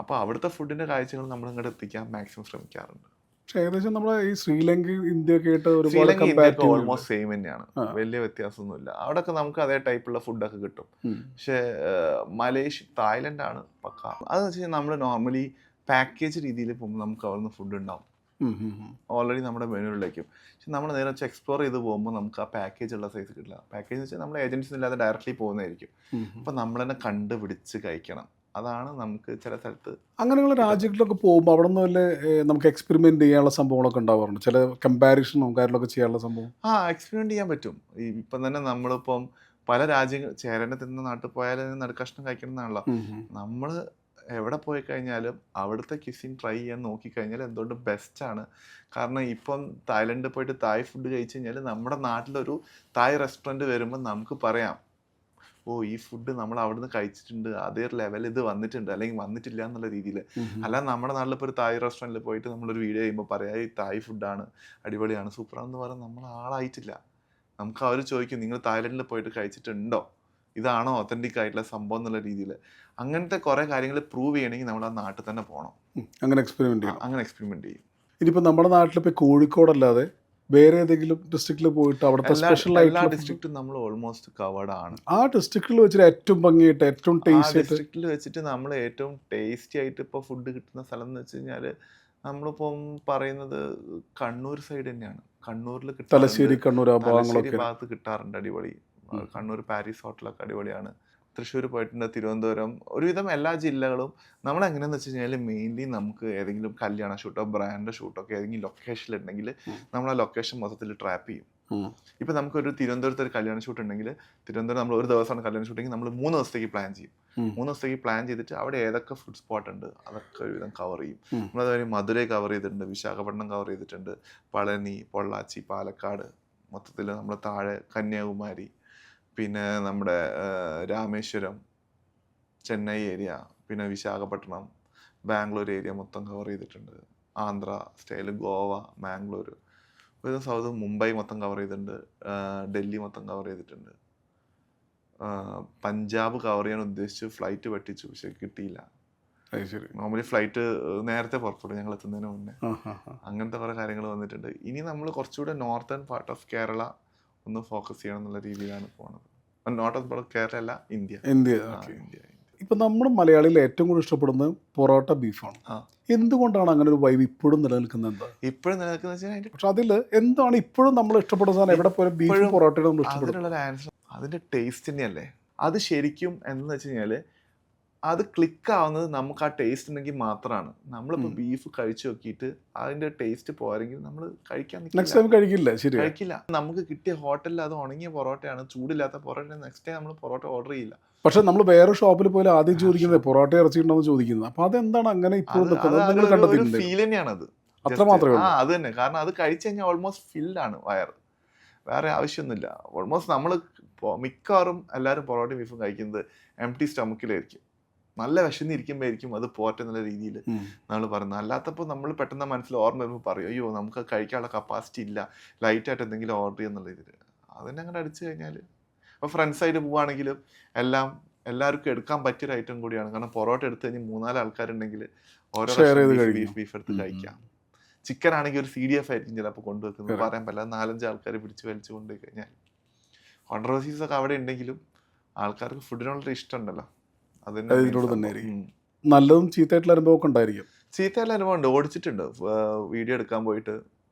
അപ്പോൾ അവിടുത്തെ ഫുഡിൻ്റെ കാഴ്ചകൾ നമ്മൾ ഇങ്ങോട്ട് എത്തിക്കാൻ മാക്സിമം ശ്രമിക്കാറുണ്ട്. പക്ഷേ ഏകദേശം നമ്മുടെ ഈ ശ്രീലങ്ക ഇന്ത്യയൊക്കെ ആയിട്ട് ശ്രീലങ്ക ഇന്ത്യയൊക്കെ ഓൾമോസ്റ്റ് സെയിം തന്നെയാണ്, വലിയ വ്യത്യാസമൊന്നുമില്ല. അവിടെയൊക്കെ നമുക്ക് അതേ ടൈപ്പുള്ള ഫുഡൊക്കെ കിട്ടും. പക്ഷേ മലേഷ്യ, തായ്ലൻഡാണ് പക്ക. അതെന്ന് വെച്ച് കഴിഞ്ഞാൽ നമ്മൾ നോർമലി പാക്കേജ് രീതിയിൽ പോകുമ്പോൾ നമുക്ക് അവിടുന്ന് ഫുഡ് ഉണ്ടാവും ഓൾറെഡി നമ്മുടെ മെനുവിലേക്കും. പക്ഷെ നമ്മൾ നേരെ വെച്ച് എക്സ്പ്ലോർ ചെയ്ത് പോകുമ്പോൾ നമുക്ക് ആ പാക്കേജ് ഉള്ള സൈസ് കിട്ടില്ല. പാക്കേജ് എന്ന് വെച്ചാൽ നമ്മൾ ഏജൻസി ഇല്ലാതെ ഡയറക്റ്റ്ലി പോകുന്നതായിരിക്കും. അപ്പം നമ്മൾ തന്നെ കണ്ടുപിടിച്ച് കഴിക്കണം. അതാണ് നമുക്ക് ചില സ്ഥലത്ത്. അങ്ങനെയുള്ള രാജ്യങ്ങളിലൊക്കെ പോകുമ്പോൾ അവിടെ നിന്ന് വല്ല നമുക്ക് എക്സ്പെരിമെന്റ് ചെയ്യാനുള്ള സംഭവങ്ങളൊക്കെ ഉണ്ടാവാറുണ്ട്, ചില കമ്പാരിസണും കാര്യങ്ങളൊക്കെ ചെയ്യാനുള്ള സംഭവം. എക്സ്പെരിമെന്റ് ചെയ്യാൻ പറ്റും. ഇപ്പം തന്നെ നമ്മളിപ്പം പല രാജ്യങ്ങൾ ചേരനെ തിന്ന നാട്ടിൽ പോയാലും നടുക്കഷ്ണം കഴിക്കണം എന്നാണല്ലോ. നമ്മൾ എവിടെ പോയി കഴിഞ്ഞാലും അവിടുത്തെ ക്യുസിൻ ട്രൈ ചെയ്യാൻ നോക്കിക്കഴിഞ്ഞാൽ എന്തുകൊണ്ട് ബെസ്റ്റാണ്. കാരണം ഇപ്പം തായ്ലൻഡിൽ പോയിട്ട് തായ് ഫുഡ് കഴിച്ച് കഴിഞ്ഞാൽ നമ്മുടെ നാട്ടിലൊരു തായ് റെസ്റ്റോറൻറ്റ് വരുമ്പോൾ നമുക്ക് പറയാം, ഓ ഈ ഫുഡ് നമ്മൾ അവിടുന്ന് കഴിച്ചിട്ടുണ്ട്, അതേ ലെവൽ ഇത് വന്നിട്ടുണ്ട് അല്ലെങ്കിൽ വന്നിട്ടില്ല എന്നുള്ള രീതിയിൽ. അല്ലാതെ നമ്മുടെ നാട്ടിലിപ്പോൾ ഒരു തായ് റെസ്റ്റോറൻറ്റിൽ പോയിട്ട് നമ്മളൊരു വീഡിയോ ചെയ്യുമ്പോൾ പറയാം ഈ തായ് ഫുഡാണ് അടിപൊളിയാണ് സൂപ്പറാണെന്ന് പറഞ്ഞാൽ നമ്മൾ ആളായിട്ടില്ല. നമുക്ക് അവർ ചോദിക്കും നിങ്ങൾ തായ്ലൻഡിൽ പോയിട്ട് കഴിച്ചിട്ടുണ്ടോ, ഇതാണോ ഒത്തൻറ്റിക് ആയിട്ടുള്ള സംഭവം എന്നുള്ള രീതിയിൽ. അങ്ങനത്തെ കുറേ കാര്യങ്ങൾ പ്രൂവ് ചെയ്യണമെങ്കിൽ നമ്മൾ ആ നാട്ടിൽ തന്നെ പോകണം. അങ്ങനെ എക്സ്പെരിമെൻറ്റ് ചെയ്യും. ഇനിയിപ്പോൾ നമ്മുടെ നാട്ടിലിപ്പോൾ കോഴിക്കോടല്ലാതെ വേറെ ഏതെങ്കിലും ഡിസ്ട്രിക്റ്റിൽ പോയിട്ട് അവിടുത്തെ സ്പെഷ്യൽ എല്ലാ ഡിസ്ട്രിക്റ്റും നമ്മൾ ഓൾമോസ്റ്റ് കവേർഡ് ആണ്. ആ ഡിസ്ട്രിക്റ്റിൽ വെച്ചിട്ട് ഏറ്റവും ഭംഗിയായിട്ട് ഏറ്റവും ടേസ്റ്റി ഡിസ്ട്രിക്റ്റിൽ വെച്ചിട്ട് നമ്മൾ ഏറ്റവും ടേസ്റ്റി ആയിട്ട് ഇപ്പോൾ ഫുഡ് കിട്ടുന്ന സ്ഥലം എന്ന് വെച്ച് കഴിഞ്ഞാൽ നമ്മളിപ്പം പറയുന്നത് കണ്ണൂർ സൈഡ് തന്നെയാണ്. കണ്ണൂരിൽ തലശ്ശേരി കണ്ണൂർ ഭാഗത്ത് കിട്ടാറുണ്ട് അടിപൊളി. കണ്ണൂർ പാരീസ് ഹോട്ടലൊക്കെ അടിപൊളിയാണ്. തൃശ്ശൂർ പോയിട്ടുണ്ട്, തിരുവനന്തപുരം, ഒരുവിധം എല്ലാ ജില്ലകളും. നമ്മൾ എങ്ങനെയാണെന്ന് വെച്ച് കഴിഞ്ഞാൽ മെയിൻലി നമുക്ക് ഏതെങ്കിലും കല്യാണ ഷൂട്ടോ ബ്രാൻഡ് ഷൂട്ടോ ഒക്കെ ഏതെങ്കിലും ലൊക്കേഷനിലുണ്ടെങ്കിൽ നമ്മൾ ആ ലൊക്കേഷൻ മൊത്തത്തിൽ ട്രാപ്പ് ചെയ്യും. ഇപ്പം നമുക്കൊരു തിരുവനന്തപുരത്ത് ഒരു കല്യാണ ഷൂട്ട് ഉണ്ടെങ്കിൽ തിരുവനന്തപുരം നമ്മൾ ഒരു ദിവസമാണ് കല്യാണ ഷൂട്ടെങ്കിൽ നമ്മൾ 3 ദിവസത്തേക്ക് പ്ലാൻ ചെയ്യും. 3 ദിവസത്തേക്ക് പ്ലാൻ ചെയ്തിട്ട് അവിടെ ഏതൊക്കെ ഫുഡ് സ്പോട്ട് ഉണ്ട് അതൊക്കെ ഒരുവിധം കവർ ചെയ്യും. നമ്മളതുവരെ മധുരൈ കവർ ചെയ്തിട്ടുണ്ട്, വിശാഖപട്ടണം കവർ ചെയ്തിട്ടുണ്ട്, പളനി, പൊള്ളാച്ചി, പാലക്കാട്, മൊത്തത്തിൽ നമ്മൾ താഴെ കന്യാകുമാരി, പിന്നെ നമ്മുടെ രാമേശ്വരം, ചെന്നൈ ഏരിയ, പിന്നെ വിശാഖപട്ടണം, ബാംഗ്ലൂർ ഏരിയ മൊത്തം കവർ ചെയ്തിട്ടുണ്ട്. ആന്ധ്ര സ്റ്റൈല്, ഗോവ, മാംഗ്ലൂർ, ഒരു സൗത്ത് മുംബൈ മൊത്തം കവർ ചെയ്തിട്ടുണ്ട്, ഡൽഹി മൊത്തം കവർ ചെയ്തിട്ടുണ്ട്. പഞ്ചാബ് കവർ ചെയ്യാൻ ഉദ്ദേശിച്ച് ഫ്ലൈറ്റ് വെട്ടിച്ചു, പക്ഷെ കിട്ടിയില്ല. നോർമലി ഫ്ലൈറ്റ് നേരത്തെ പുറപ്പെടും ഞങ്ങൾ എത്തുന്നതിന് മുന്നേ. അങ്ങനത്തെ കുറേ കാര്യങ്ങൾ വന്നിട്ടുണ്ട്. ഇനി നമ്മൾ കുറച്ചുകൂടെ നോർത്തേൺ പാർട്ട് ഓഫ് കേരള ഒന്ന് ഫോക്കസ് ചെയ്യണം എന്നുള്ള രീതിയിലാണ് പോകുന്നത്. നോട്ട് ഓഫ് കേരള അല്ല, ഇന്ത്യ. ഇപ്പൊ നമ്മൾ മലയാളിയിൽ ഏറ്റവും കൂടുതൽ ഇഷ്ടപ്പെടുന്നത് പൊറോട്ട ബീഫാണ്. എന്തുകൊണ്ടാണ് അങ്ങനെ ഒരു വൈബ് ഇപ്പോഴും നിലനിൽക്കുന്നത്? ഇപ്പോഴും നിലനിൽക്കുന്നത് പക്ഷെ അതിൽ എന്താണ് ഇപ്പോഴും നമ്മൾ ഇഷ്ടപ്പെടുന്ന സാധനം? എവിടെ പോലും ബീഫ് പൊറോട്ടയുടെ നമ്മൾ ഇഷ്ടപ്പെടുന്നത് ആൻസർ അതിന്റെ ടേസ്റ്റ് തന്നെയല്ലേ. അത് ശരിക്കും എന്ന് വെച്ച് കഴിഞ്ഞാൽ അത് ക്ലിക്ക് ആവുന്നത് നമുക്ക് ആ ടേസ്റ്റ് ഉണ്ടെങ്കിൽ മാത്രമാണ്. നമ്മളിപ്പോൾ ബീഫ് കഴിച്ചു നോക്കിയിട്ട് അതിന്റെ ടേസ്റ്റ് പോരെങ്കിൽ നമ്മൾ കഴിക്കില്ല. നമുക്ക് കിട്ടിയ ഹോട്ടലിൽ അത് ഉണങ്ങിയ പൊറോട്ടയാണ്, ചൂടില്ലാത്ത പൊറോട്ട, നെക്സ്റ്റ് ടൈം നമ്മൾ പൊറോട്ട ഓർഡർ ചെയ്യില്ല. പക്ഷെ നമ്മൾ വേറെ ഷോപ്പിൽ പോലും ആദ്യം ചോദിക്കുന്നത് പൊറോട്ട ഇറച്ചിട്ടുണ്ടോ ചോദിക്കുന്നത്. അപ്പൊ അതെന്താണ് അങ്ങനെ ഇപ്പോൾ ഫീൽ തന്നെയാണ് അത്. അത്ര മാത്രമേ ഉള്ളൂ. അത് തന്നെ. കാരണം അത് കഴിച്ചു കഴിഞ്ഞാൽ ഓൾമോസ്റ്റ് ഫിൽഡ് ആണ് വയർ, വേറെ ആവശ്യമൊന്നുമില്ല. ഓൾമോസ്റ്റ് നമ്മൾ മിക്കവാറും എല്ലാവരും പൊറോട്ടയും ബീഫും കഴിക്കുന്നത് എംപ്റ്റി സ്റ്റൊമക്കിലായിരിക്കും. നല്ല വിശന്നിരിക്കുമ്പോഴായിരിക്കും അത് പോട്ടെ എന്നുള്ള രീതിയിൽ നമ്മൾ പറയുന്നത്. അല്ലാത്തപ്പോൾ നമ്മൾ പെട്ടെന്ന് മനസ്സിൽ ഓർമ്മ വരുമ്പോൾ പറയും, അയ്യോ നമുക്ക് കഴിക്കാനുള്ള കപ്പാസിറ്റി ഇല്ല, ലൈറ്റായിട്ട് എന്തെങ്കിലും ഓർഡർ ചെയ്യുന്നുള്ള രീതിയിൽ. അതിനെ അങ്ങനെ അടിച്ചു കഴിഞ്ഞാൽ ഇപ്പോൾ ഫ്രണ്ട്സായിട്ട് പോവുകയാണെങ്കിലും എല്ലാവർക്കും എടുക്കാൻ പറ്റിയൊരു ഐറ്റം കൂടിയാണ്. കാരണം പൊറോട്ട എടുത്ത് കഴിഞ്ഞ് 3-4 ആൾക്കാരുണ്ടെങ്കിൽ ഓരോ ബീഫ് എടുത്ത് കഴിക്കാം. ചിക്കൻ ആണെങ്കിൽ ഒരു CDF ആയിരിക്കും ചിലപ്പോൾ കൊണ്ടുവെക്കുന്നത്, പറയാൻ പറ്റില്ല. 4-5 ആൾക്കാർ പിടിച്ച് വലിച്ചു കൊണ്ടുപോയി കഴിഞ്ഞാൽ കോൺട്രവേഴ്സീസ് ഒക്കെ അവിടെ ഉണ്ടെങ്കിലും ആൾക്കാർക്ക് ഫുഡിനോടൊരു ഇഷ്ടമുണ്ടല്ലോ. അതിനോട് തന്നെ നല്ലതും ചീത്തയായിട്ടുള്ള അനുഭവമൊക്കെ ഉണ്ടായിരിക്കും. ചീത്തയായിട്ടുള്ള അനുഭവം ഉണ്ട്. ഓടിച്ചിട്ടുണ്ട് വീഡിയോ എടുക്കാൻ പോയിട്ട്.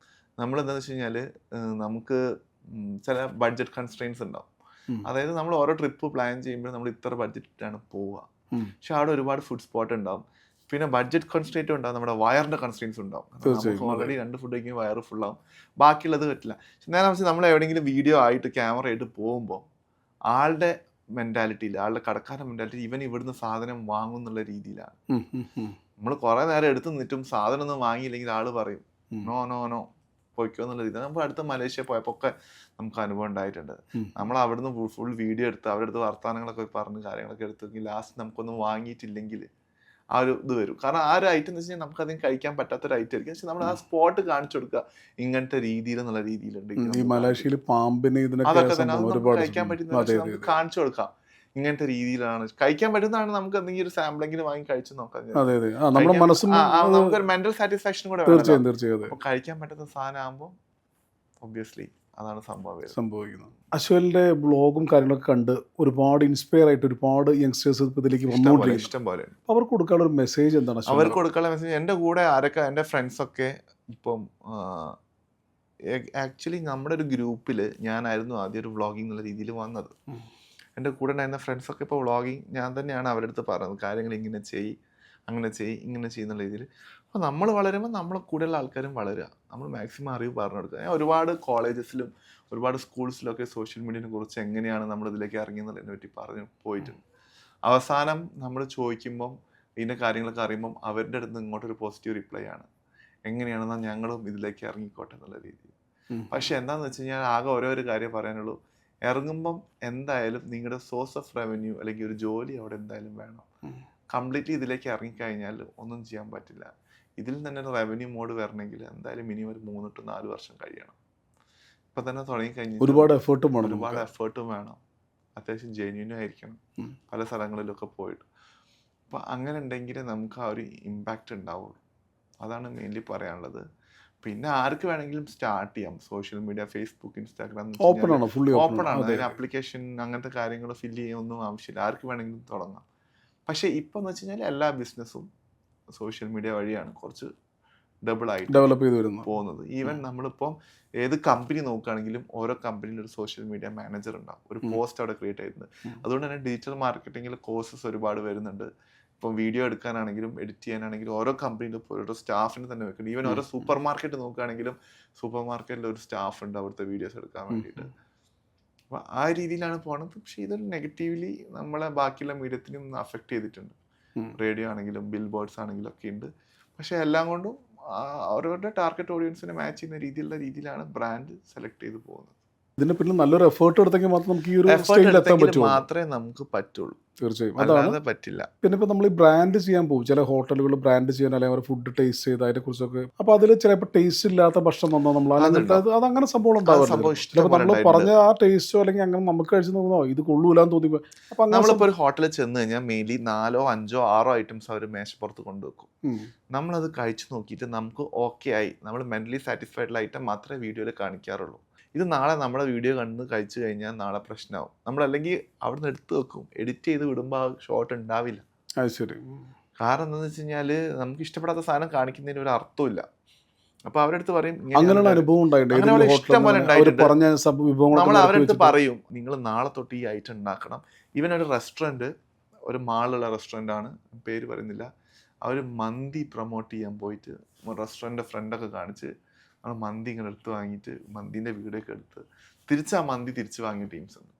നമ്മൾ എന്താണെന്ന് വെച്ച് കഴിഞ്ഞാൽ നമുക്ക് ചില ബഡ്ജറ്റ് കൺസ്ട്രെയിൻസ് ഉണ്ടാവും. അതായത് നമ്മൾ ഓരോ ട്രിപ്പ് പ്ലാൻ ചെയ്യുമ്പോൾ നമ്മൾ ഇത്ര ബഡ്ജറ്റിലാണ് പോവുക. പക്ഷെ അവിടെ ഒരുപാട് ഫുഡ് സ്പോട്ട് ഉണ്ടാവും. പിന്നെ ബഡ്ജറ്റ് കൺസ്ട്രെയിൻറ്റും ഉണ്ടാവും, നമ്മുടെ വയറിന്റെ കൺസ്ട്രെയിൻസ് ഉണ്ടാവും. നമുക്ക് ഓൾറെഡി 2 ഫുഡ് കഴിക്കുമ്പോൾ വയറ് ഫുള്ളാവും, ബാക്കിയുള്ളത് പറ്റില്ല. പക്ഷെ നേരെ വെച്ചാൽ നമ്മൾ എവിടെയെങ്കിലും വീഡിയോ ആയിട്ട് ക്യാമറ ആയിട്ട് പോകുമ്പോൾ ആളുടെ മെന്റാലിറ്റിയിൽ, ആളുടെ കടക്കാരുടെ മെന്റാലിറ്റി ഇവൻ ഇവിടുന്ന് സാധനം വാങ്ങും എന്നുള്ള രീതിയിലാണ്. നമ്മൾ കുറെ നേരം എടുത്ത് നിന്നിട്ടും സാധനം ഒന്നും വാങ്ങിയില്ലെങ്കിൽ ആള് പറയും നോ നോ നോ പോയിക്കോ എന്നുള്ള രീതി. നമ്മൾ അടുത്ത മലേഷ്യ പോയപ്പോൾ ഒക്കെ നമുക്ക് അനുഭവം ഉണ്ടായിട്ടുണ്ട്. നമ്മൾ അവിടുന്ന് ഫുൾ വീഡിയോ എടുത്ത് അവരുടെ അടുത്ത് വർത്തമാനങ്ങളൊക്കെ പറഞ്ഞ് കാര്യങ്ങളൊക്കെ എടുത്തെങ്കിൽ ലാസ്റ്റ് നമുക്കൊന്നും വാങ്ങിയിട്ടില്ലെങ്കിൽ ആ ഒരു ഇത് വരും. കാരണം ആ ഒരു ഐറ്റം എന്ന് വെച്ച് കഴിഞ്ഞാൽ നമുക്ക് അധികം കഴിക്കാൻ പറ്റാത്തൊരു ഐറ്റം ആയിരിക്കും. പക്ഷെ നമ്മൾ ആ സ്പോട്ട് കാണിച്ചു കൊടുക്കുക ഇങ്ങനത്തെ രീതിയിൽ എന്നുള്ള രീതിയിലുണ്ട്. ഈ മലേഷ്യയിൽ പാമ്പിനെ അതൊക്കെ തന്നെ അത് നമുക്ക് കഴിക്കാൻ പറ്റുന്ന നമുക്ക് കാണിച്ചു കൊടുക്കാം. ഇങ്ങനത്തെ രീതിയിലാണ് കഴിക്കാൻ പറ്റുന്നതാണ്. നമുക്ക് എന്തെങ്കിലും ഒരു സാമ്പിളെങ്കിലും വാങ്ങി കഴിച്ചു നോക്കാം. നമുക്കൊരു മെന്റൽ സാറ്റിസ്ഫാക്ഷൻ കൂടെ വേണം. കഴിക്കാൻ പറ്റുന്ന സാധനം ആകുമ്പോൾ ഒബ്വിയസ്ലി അതാണ് സംഭവിക്കുന്നത്. അശ്വലിന്റെ ബ്ലോഗും കാര്യങ്ങളൊക്കെ കണ്ട് ഒരുപാട് ഇൻസ്പയർ ആയിട്ട് ഒരുപാട് യങ്സ്റ്റേഴ്സ് ഇതിലേക്ക് വന്നുകൊണ്ടിരിക്കും. ഇഷ്ടം പോലെ അവർക്ക് കൊടുക്കാനുള്ള ഒരു മെസ്സേജ് എന്താണ്? അവർക്ക് കൊടുക്കാനുള്ള മെസ്സേജ്, എൻ്റെ കൂടെ ആരൊക്കെ എൻ്റെ ഫ്രണ്ട്സൊക്കെ ഇപ്പം ആക്ച്വലി നമ്മുടെ ഒരു ഗ്രൂപ്പിൽ ഞാനായിരുന്നു ആദ്യം ഒരു വ്ളോഗിങ് എന്നുള്ള രീതിയിൽ വന്നത്. എൻ്റെ കൂടെ ഉണ്ടായിരുന്ന ഫ്രണ്ട്സൊക്കെ ഇപ്പോൾ വ്ളോഗിങ് ഞാൻ തന്നെയാണ് അവരുടെ അടുത്ത് പറയുന്നത്, കാര്യങ്ങൾ ഇങ്ങനെ ചെയ്യ്, അങ്ങനെ ചെയ്യ്, ഇങ്ങനെ ചെയ്യുന്നുള്ള രീതിയിൽ. അപ്പോൾ നമ്മൾ വളരുമ്പോൾ നമ്മളെ കൂടെയുള്ള ആൾക്കാരും വളരുക, നമ്മൾ മാക്സിമം അറിവ് പറഞ്ഞു കൊടുക്കുക. ഞാൻ ഒരുപാട് കോളേജസിലും ഒരുപാട് സ്കൂൾസിലൊക്കെ സോഷ്യൽ മീഡിയനെ കുറിച്ച് എങ്ങനെയാണ് നമ്മളിതിലേക്ക് ഇറങ്ങിയെന്നുള്ളതിനെ പറ്റി പറഞ്ഞു പോയിട്ടുണ്ട്. അവസാനം നമ്മൾ ചോദിക്കുമ്പം ഇതിൻ്റെ കാര്യങ്ങളൊക്കെ അറിയുമ്പം അവരുടെ അടുത്ത് നിന്ന് ഇങ്ങോട്ടൊരു പോസിറ്റീവ് റിപ്ലൈ ആണ്, എങ്ങനെയാണെന്നാൽ ഞങ്ങളും ഇതിലേക്ക് ഇറങ്ങിക്കോട്ടെ എന്നുള്ള രീതിയിൽ. പക്ഷെ എന്താണെന്ന് വെച്ച് കഴിഞ്ഞാൽ ആകെ ഓരോ കാര്യം പറയാനുള്ളൂ, ഇറങ്ങുമ്പം എന്തായാലും നിങ്ങളുടെ സോഴ്സ് ഓഫ് റവന്യൂ അല്ലെങ്കിൽ ഒരു ജോലി അവിടെ എന്തായാലും വേണം. കംപ്ലീറ്റ്ലി ഇതിലേക്ക് ഇറങ്ങിക്കഴിഞ്ഞാൽ ഒന്നും ചെയ്യാൻ പറ്റില്ല. ഇതിൽ തന്നെ ഒരു റവന്യൂ മോഡ് വരണമെങ്കിൽ എന്തായാലും മിനിമം ഒരു 3 to 4 വർഷം കഴിയണം. ഇപ്പം തന്നെ തുടങ്ങിക്കഴിഞ്ഞാൽ ഒരുപാട് എഫേർട്ടും വേണം. അത്യാവശ്യം ജെന്യൂനും ആയിരിക്കണം പല സ്ഥലങ്ങളിലൊക്കെ പോയിട്ട്. അപ്പം അങ്ങനെ ഉണ്ടെങ്കിൽ നമുക്ക് ആ ഒരു ഇമ്പാക്റ്റ് ഉണ്ടാവുള്ളൂ. അതാണ് മെയിൻലി പറയാനുള്ളത്. പിന്നെ ആർക്ക് വേണമെങ്കിലും സ്റ്റാർട്ട് ചെയ്യാം. Social media, Facebook, Instagram open ആണ്. അതിന് ആപ്ലിക്കേഷൻ അങ്ങനത്തെ കാര്യങ്ങൾ ഫില്ല് ചെയ്യാനൊന്നും ആവശ്യമില്ല. ആർക്ക് വേണമെങ്കിലും തുടങ്ങാം. പക്ഷേ ഇപ്പം എന്ന് വെച്ച് കഴിഞ്ഞാൽ എല്ലാ ബിസിനസ്സും സോഷ്യൽ മീഡിയ വഴിയാണ് കുറച്ച് ഡെവലപ്പ് ചെയ്ത് പോകുന്നത്. ഈവൻ നമ്മളിപ്പം ഏത് കമ്പനി നോക്കുകയാണെങ്കിലും ഓരോ കമ്പനിയിൽ ഒരു സോഷ്യൽ മീഡിയ മാനേജർ ഉണ്ടാവും, ഒരു പോസ്റ്റ് അവിടെ ക്രിയേറ്റ് ചെയ്യുന്നത്. അതുകൊണ്ട് തന്നെ ഡിജിറ്റൽ മാർക്കറ്റിംഗിൽ കോഴ്സസ് ഒരുപാട് വരുന്നുണ്ട്. ഇപ്പം വീഡിയോ എടുക്കാനാണെങ്കിലും എഡിറ്റ് ചെയ്യാനാണെങ്കിലും ഓരോ കമ്പനിയിലും ഓരോ സ്റ്റാഫിന് തന്നെ വെക്കുന്നുണ്ട്. ഈവൻ ഓരോ സൂപ്പർ മാർക്കറ്റ് നോക്കുകയാണെങ്കിലും സൂപ്പർ മാർക്കറ്റിൽ ഒരു സ്റ്റാഫ് ഉണ്ട് അവിടുത്തെ വീഡിയോസ് എടുക്കാൻ വേണ്ടിയിട്ട്. അപ്പോൾ ആ രീതിയിലാണ് പോകുന്നത്. പക്ഷേ ഇതൊരു നെഗറ്റീവ്ലി നമ്മളെ ബാക്കിയുള്ള മീഡിയത്തിനും അഫക്റ്റ് ചെയ്തിട്ടുണ്ട്. റേഡിയോ ആണെങ്കിലും ബിൽ ബോർഡ്സ് ആണെങ്കിലും ഒക്കെ ഉണ്ട്. പക്ഷേ എല്ലാം കൊണ്ടും അവരവരുടെ ടാർഗറ്റ് ഓഡിയൻസിനെ മാച്ച് ചെയ്യുന്ന രീതിയിലാണ് ബ്രാൻഡ് സെലക്ട് ചെയ്ത് പോകുന്നത്. ഇതിന് പിന്നെ നല്ലൊരു എഫേർട്ട് എടുത്തെങ്കിൽ മാത്രം നമുക്ക് ഈ ഒരു സ്റ്റേജിൽ എത്താൻ പറ്റുള്ളൂ. മാത്രമേ നമുക്ക് പറ്റുള്ളൂ. തീർച്ചയായും അതാണ് പറ്റില്ല. പിന്നെ ഇപ്പൊ നമ്മൾ ഈ ബ്രാൻഡ് ചെയ്യാൻ പോകും, ചില ഹോട്ടലുകൾ ബ്രാൻഡ് ചെയ്യാൻ അല്ലെങ്കിൽ അവർ ഫുഡ് ടേസ്റ്റ് ചെയ്ത് അതിനെ കുറിച്ചൊക്കെ, അപ്പൊ അതിൽ ചിലപ്പോൾ ടേസ്റ്റ് ഇല്ലാത്ത ഭക്ഷണം വന്നോ നമ്മൾ അതങ്ങനെ സംഭവം ഉണ്ടാവില്ല. ചിലപ്പോൾ നമ്മൾ പറഞ്ഞ ആ ടേസ്റ്റോ അല്ലെങ്കിൽ അങ്ങനെ നമുക്ക് കഴിച്ചു നോക്കുന്നോ ഇത് കൊള്ളൂലെന്ന് തോന്നിപ്പോ. അപ്പൊ നമ്മളിപ്പോ ഒരു ഹോട്ടലിൽ ചെന്ന് കഴിഞ്ഞാൽ മെയിൻലി 4, 5, 6 ഐറ്റംസ് അവർ മേശപ്പുറത്ത് കൊണ്ടുവെക്കും. നമ്മളത് കഴിച്ചു നോക്കിയിട്ട് നമുക്ക് ഓക്കെ ആയി, നമ്മൾ മെന്റലി സാറ്റിസ്ഫൈഡ് ഐറ്റം മാത്രമേ വീഡിയോയിൽ കാണിക്കാറുള്ളൂ. ഇത് നാളെ നമ്മുടെ വീഡിയോ കണ്ട് കഴിച്ചു കഴിഞ്ഞാൽ നാളെ പ്രശ്നമാവും. നമ്മളല്ലെങ്കിൽ അവിടെ നിന്ന് എടുത്ത് വെക്കും, എഡിറ്റ് ചെയ്ത് വിടുമ്പോൾ ആ ഷോട്ട് ഉണ്ടാവില്ല. ശരി. കാരണം എന്താണെന്ന് വെച്ച് കഴിഞ്ഞാൽ നമുക്ക് ഇഷ്ടപ്പെടാത്ത സാധനം കാണിക്കുന്നതിന് ഒരു അർത്ഥമില്ല. അപ്പോൾ അവരുടെ അടുത്ത് പറയും, അങ്ങനെയുള്ള അനുഭവം ഇഷ്ടം പോലെ ഉണ്ടായിട്ടുണ്ട്. നമ്മൾ അവരുടെ അടുത്ത് പറയും നിങ്ങൾ നാളെ തൊട്ട് ഈ ഐറ്റം ഉണ്ടാക്കണം. ഈവൻ ഒരു റെസ്റ്റോറൻറ്റ്, ഒരു മാളിലുള്ള റെസ്റ്റോറൻ്റ് ആണ്, പേര് പറയുന്നില്ല, അവർ മന്തി പ്രൊമോട്ട് ചെയ്യാൻ പോയിട്ട് റെസ്റ്റോറൻറ്റിൻ്റെ ഫ്രണ്ടൊക്കെ കാണിച്ച് നമ്മൾ മന്തി ഇങ്ങനെ എടുത്ത് വാങ്ങിയിട്ട് മന്തിൻ്റെ വീഡിയോ ഒക്കെ എടുത്ത് തിരിച്ച് ആ മന്തി തിരിച്ച് വാങ്ങിയ ടീംസ് ഉണ്ട്.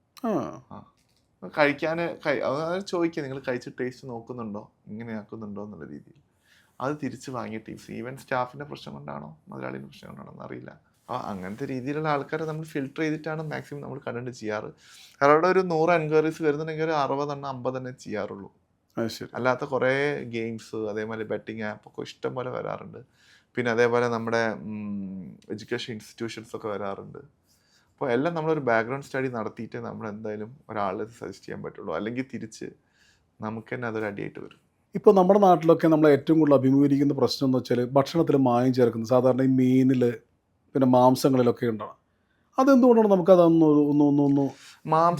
കഴിക്കാൻ ചോദിക്കുക നിങ്ങൾ കഴിച്ച് ടേസ്റ്റ് നോക്കുന്നുണ്ടോ, ഇങ്ങനെ ആക്കുന്നുണ്ടോ എന്നുള്ള രീതിയിൽ അത് തിരിച്ച് വാങ്ങിയ ടീംസ്. ഈവൻ സ്റ്റാഫിൻ്റെ പ്രശ്നം കൊണ്ടാണോ മുതലാളിൻ്റെ പ്രശ്നം കൊണ്ടാണോ എന്നറിയില്ല. അപ്പോൾ അങ്ങനത്തെ രീതിയിലുള്ള ആൾക്കാരെ നമ്മൾ ഫിൽട്ടർ ചെയ്തിട്ടാണ് മാക്സിമം നമ്മൾ കണ്ടന്റ് ചെയ്യാറ്. അവരുടെ ഒരു 100 എൻക്വയറീസ് വരുന്നുണ്ടെങ്കിൽ ഒരു 60 എണ്ണം 50 തന്നെ ചെയ്യാറുള്ളൂ. അല്ലാത്ത കുറേ ഗെയിംസ് അതേപോലെ ബെറ്റിംഗ് ആപ്പൊക്കെ ഇഷ്ടം പോലെ വരാറുണ്ട്. പിന്നെ അതേപോലെ നമ്മുടെ എഡ്യൂക്കേഷൻ ഇൻസ്റ്റിറ്റ്യൂഷൻസ് ഒക്കെ വരാറുണ്ട്. അപ്പോൾ എല്ലാം നമ്മളൊരു ബാക്ക്ഗ്രൗണ്ട് സ്റ്റഡി നടത്തിയിട്ട് നമ്മൾ എന്തായാലും ഒരാളെ സജസ്റ്റ് ചെയ്യാൻ പറ്റുള്ളൂ. അല്ലെങ്കിൽ തിരിച്ച് നമുക്ക് തന്നെ അതൊരു അടിയായിട്ട് വരും. ഇപ്പോൾ നമ്മുടെ നാട്ടിലൊക്കെ നമ്മൾ ഏറ്റവും കൂടുതൽ അഭിമുഖീകരിക്കുന്ന പ്രശ്നം എന്ന് വെച്ചാൽ ഭക്ഷണത്തിൽ മായം ചേർക്കുന്നത്. സാധാരണ ഈ മീനിൽ പിന്നെ മാംസങ്ങളിലൊക്കെ ഉണ്ടാവും. അതെന്തുകൊണ്ടാണ് നമുക്കതൊന്നും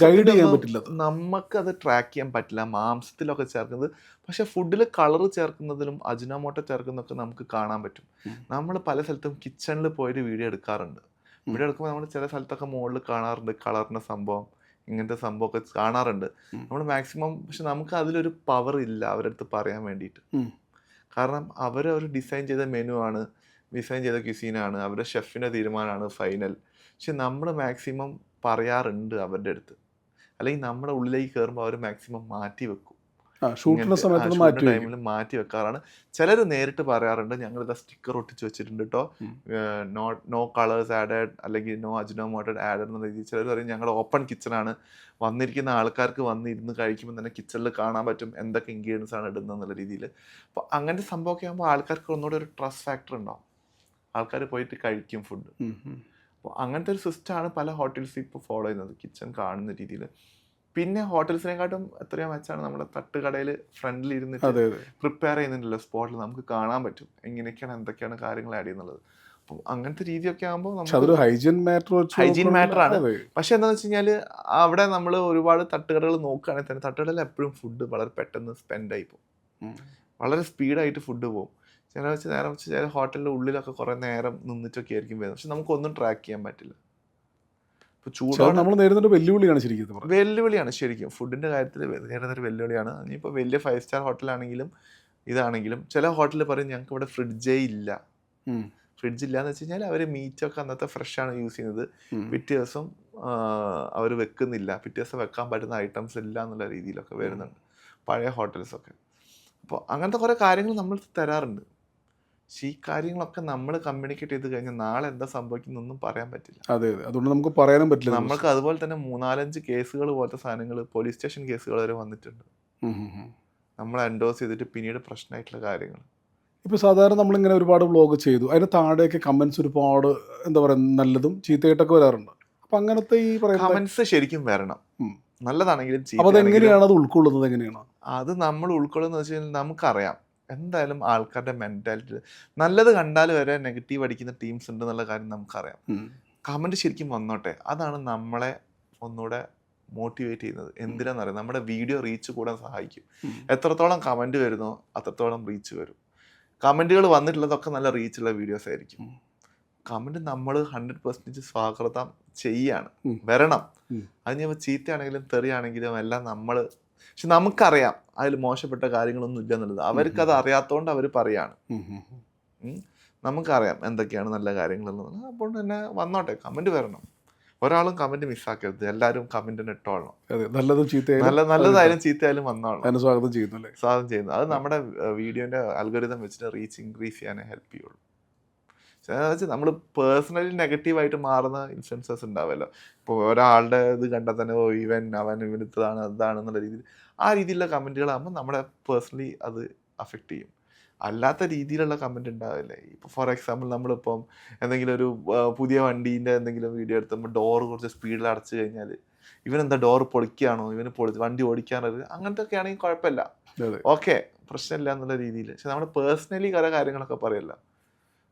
ഗൈഡ് ചെയ്യാൻ പറ്റില്ല? നമുക്കത് ട്രാക്ക് ചെയ്യാൻ പറ്റില്ല മാംസത്തിലൊക്കെ ചേർക്കുന്നത്. പക്ഷെ ഫുഡിൽ കളർ ചേർക്കുന്നതിലും അജിനോമോട്ടോ ചേർക്കുന്നതൊക്കെ നമുക്ക് കാണാൻ പറ്റും. നമ്മൾ പല സ്ഥലത്തും കിച്ചണിൽ പോയിട്ട് വീഡിയോ എടുക്കാറുണ്ട്. വീഡിയോ എടുക്കുമ്പോൾ നമ്മൾ ചില സ്ഥലത്തൊക്കെ മുകളിൽ കാണാറുണ്ട് കളറിൻ്റെ സംഭവം, ഇങ്ങനത്തെ സംഭവമൊക്കെ കാണാറുണ്ട്. നമ്മൾ മാക്സിമം, പക്ഷെ നമുക്ക് അതിലൊരു പവർ ഇല്ല അവരുടെ അടുത്ത് പറയാൻ വേണ്ടിയിട്ട്. കാരണം അവർ ഡിസൈൻ ചെയ്ത മെനു ആണ്, ഡിസൈൻ ചെയ്ത ക്യുസീനാണ്, അവരുടെ ഷെഫിൻ്റെ തീരുമാനമാണ് ഫൈനൽ. പക്ഷെ നമ്മൾ മാക്സിമം പറയാറുണ്ട് അവരുടെ അടുത്ത്, അല്ലെങ്കിൽ നമ്മുടെ ഉള്ളിലേക്ക് കയറുമ്പോൾ അവർ മാക്സിമം മാറ്റി വെക്കും. ടൈമിൽ മാറ്റി വെക്കാറാണ്. ചിലർ നേരിട്ട് പറയാറുണ്ട്, ഞങ്ങളിതാ സ്റ്റിക്കർ ഒട്ടിച്ച് വെച്ചിട്ടുണ്ട് കേട്ടോ, നോ കളേഴ്സ് ആഡഡ് അല്ലെങ്കിൽ നോ അജിനോമോട്ടഡ് ആഡഡ് എന്ന രീതിയിൽ. ചിലർ പറയും ഞങ്ങൾ ഓപ്പൺ കിച്ചണാണ്, വന്നിരിക്കുന്ന ആൾക്കാർക്ക് വന്നിരുന്ന് കഴിക്കുമ്പോൾ തന്നെ കിച്ചണിൽ കാണാൻ പറ്റും എന്തൊക്കെ ഇൻഗ്രീഡിയൻസ് ആണ് ഇടുന്നത് എന്നുള്ള രീതിയിൽ. അപ്പോൾ അങ്ങനത്തെ സംഭവമൊക്കെ ആകുമ്പോൾ ആൾക്കാർക്ക് ഒന്നുകൂടെ ഒരു ട്രസ്റ്റ് ഫാക്ടർ ഉണ്ടാവും, ആൾക്കാർ പോയിട്ട് കഴിക്കും ഫുഡ്. അപ്പോൾ അങ്ങനത്തെ ഒരു സിസ്റ്റമാണ് പല ഹോട്ടൽസ് ഇപ്പോൾ ഫോളോ ചെയ്യുന്നത്, കിച്ചൺ കാണുന്ന രീതിയിൽ. പിന്നെ ഹോട്ടൽസിനെക്കാട്ടും എത്രയോ മെച്ചാണ് നമ്മുടെ തട്ടുകടയിൽ ഫ്രണ്ടിൽ ഇരുന്നിട്ട് പ്രിപ്പയർ ചെയ്യുന്നുണ്ടല്ലോ, സ്പോട്ടിൽ നമുക്ക് കാണാൻ പറ്റും എങ്ങനെയൊക്കെയാണ് എന്തൊക്കെയാണ് കാര്യങ്ങൾ ആഡ് ചെയ്യുന്നുള്ളത്. അപ്പം അങ്ങനത്തെ രീതിയൊക്കെ ആകുമ്പോൾ ഹൈജീൻ മാറ്റർ ആണ്. പക്ഷെ എന്താണെന്ന് വെച്ച് കഴിഞ്ഞാൽ അവിടെ നമ്മൾ ഒരുപാട് തട്ടുകടകൾ നോക്കുകയാണെങ്കിൽ തന്നെ തട്ടുകടയിൽ എപ്പോഴും ഫുഡ് വളരെ പെട്ടെന്ന് സ്പെൻഡായി പോകും, വളരെ സ്പീഡായിട്ട് ഫുഡ് പോകും. ചില ഹോട്ടലിൻ്റെ ഉള്ളിലൊക്കെ കുറേ നേരം നിന്നിട്ടൊക്കെ ആയിരിക്കും വരുന്നത്, പക്ഷെ നമുക്കൊന്നും ട്രാക്ക് ചെയ്യാൻ പറ്റില്ല. നമ്മൾ നേരിടുന്ന വെല്ലുവിളിയാണ് ശരിക്കും ഫുഡിൻ്റെ കാര്യത്തിൽ നേരിടുന്നൊരു വെല്ലുവിളിയാണ്. ഇനിയിപ്പോൾ വലിയ 5 സ്റ്റാർ ഹോട്ടലാണെങ്കിലും ഇതാണെങ്കിലും ചില ഹോട്ടലിൽ പറയും ഞങ്ങൾക്ക് ഇവിടെ ഫ്രിഡ്ജ് ഇല്ല എന്ന് വെച്ച് കഴിഞ്ഞാൽ അവർ മീറ്റൊക്കെ അന്നത്തെ ഫ്രഷാണ് യൂസ് ചെയ്യുന്നത്, പിറ്റേ ദിവസം അവർ വെക്കുന്നില്ല, പിറ്റേ ദിവസം വെക്കാൻ പറ്റുന്ന ഐറ്റംസ് ഇല്ല എന്നുള്ള രീതിയിലൊക്കെ വരുന്നുണ്ട് പഴയ ഹോട്ടൽസൊക്കെ. അപ്പോൾ അങ്ങനത്തെ കുറേ കാര്യങ്ങൾ നമ്മൾ തരാറുണ്ട്. പക്ഷേ ഈ കാര്യങ്ങളൊക്കെ നമ്മൾ കമ്മ്യൂണിക്കേറ്റ് ചെയ്ത് കഴിഞ്ഞാൽ നാളെ എന്താ സംഭവിക്കുന്നൊന്നും പറയാൻ പറ്റില്ല. അതുകൊണ്ട് നമുക്ക് പറയാനും പറ്റില്ല. നമുക്ക് അതുപോലെ തന്നെ 3-4 കേസുകൾ പോലത്തെ സാധനങ്ങൾ, പോലീസ് സ്റ്റേഷൻ കേസുകൾ വരെ വന്നിട്ടുണ്ട്, നമ്മൾ എൻഡോസ് ചെയ്തിട്ട് പിന്നീട് പ്രശ്നമായിട്ടുള്ള കാര്യങ്ങൾ. ഇപ്പോൾ സാധാരണ നമ്മളിങ്ങനെ ഒരുപാട് വ്ളോഗ് ചെയ്തു, അതിന് താഴെയൊക്കെ കമൻസ് ഒരുപാട് എന്താ പറയുക നല്ലതും ചീത്തയായിട്ടൊക്കെ വരാറുണ്ട്. അപ്പം അങ്ങനത്തെ ഈ പറയുന്ന കമൻസ് ശരിക്കും വരണം, നല്ലതാണെങ്കിലും. അപ്പോൾ അതെങ്ങനെയാണ് അത് ഉൾക്കൊള്ളുന്നത്? എങ്ങനെയാണ് അത് നമ്മൾ ഉൾക്കൊള്ളുന്നത് വെച്ച് കഴിഞ്ഞാൽ നമുക്കറിയാം എന്തായാലും ആൾക്കാരുടെ മെൻറ്റാലിറ്റി, നല്ലത് കണ്ടാൽ വരെ നെഗറ്റീവ് അടിക്കുന്ന ടീംസ് ഉണ്ട് എന്നുള്ള കാര്യം നമുക്കറിയാം. കമൻറ്റ് ശരിക്കും വന്നോട്ടെ, അതാണ് നമ്മളെ ഒന്നുകൂടെ മോട്ടിവേറ്റ് ചെയ്യുന്നത്. എന്തിനാണെന്നറിയാം, നമ്മുടെ വീഡിയോ റീച്ച് കൂടാൻ സഹായിക്കും. എത്രത്തോളം കമൻറ്റ് വരുന്നോ അത്രത്തോളം റീച്ച് വരും. കമൻറ്റുകൾ വന്നിട്ടുള്ളതൊക്കെ നല്ല റീച്ചുള്ള വീഡിയോസ് ആയിരിക്കും. കമൻറ്റ് നമ്മൾ 100% സ്വാഗതം ചെയ്യാണ്, വരണം. അതിന് ചീത്തയാണെങ്കിലും തെറിയാണെങ്കിലും എല്ലാം നമ്മൾ, പക്ഷെ നമുക്കറിയാം അതിൽ മോശപ്പെട്ട കാര്യങ്ങളൊന്നും ഇല്ല എന്നുള്ളത്. അവർക്കത് അറിയാത്തതുകൊണ്ട് അവർ പറയാണ്. നമുക്കറിയാം എന്തൊക്കെയാണ് നല്ല കാര്യങ്ങളെന്നുള്ളത്. അപ്പോൾ തന്നെ വന്നോട്ടെ, കമൻറ്റ് വരണം. ഒരാളും കമൻറ്റ് മിസ്സാക്കരുത്, എല്ലാവരും കമൻറ്റിന് ഇട്ടോളണം. നല്ലതായാലും ചീത്തയായാലും വന്നോളണം. സ്വാഗതം ചെയ്യുന്നു. അത് നമ്മുടെ വീഡിയോൻ്റെ അൽഗോരിതം വെച്ചിട്ട് റീച്ച് ഇൻക്രീസ് ചെയ്യാനേ ഹെൽപ്പ് ചെയ്യുള്ളൂ. നമ്മൾ പേഴ്സണലി നെഗറ്റീവായിട്ട് മാറുന്ന ഇൻഫ്ലുവൻസേഴ്സ് ഉണ്ടാവുമല്ലോ. ഇപ്പോൾ ഒരാളുടെ ഇത് കണ്ടാൽ തന്നെ ഇവനിത്തതാണ് അതാണെന്നുള്ള രീതിയിൽ, ആ രീതിയിലുള്ള കമൻറ്റുകളാകുമ്പോൾ നമ്മളെ പേഴ്സണലി അത് അഫക്റ്റ് ചെയ്യും. അല്ലാത്ത രീതിയിലുള്ള കമൻറ്റ് ഉണ്ടാവില്ലേ. ഇപ്പോൾ ഫോർ എക്സാമ്പിൾ നമ്മളിപ്പം എന്തെങ്കിലും ഒരു പുതിയ വണ്ടീൻ്റെ എന്തെങ്കിലും വീഡിയോ എടുത്തുമ്പോൾ ഡോറ് കുറച്ച് സ്പീഡിൽ അടച്ചു കഴിഞ്ഞാൽ ഇവനെന്താ ഡോറ് പൊളിക്കുകയാണോ, വണ്ടി ഓടിക്കാനത്, അങ്ങനത്തെ ഒക്കെ ആണെങ്കിൽ കുഴപ്പമില്ല, ഓക്കെ പ്രശ്നമില്ല എന്നുള്ള രീതിയിൽ. പക്ഷെ നമ്മൾ പേഴ്സണലി കുറേ കാര്യങ്ങളൊക്കെ പറയല്ല.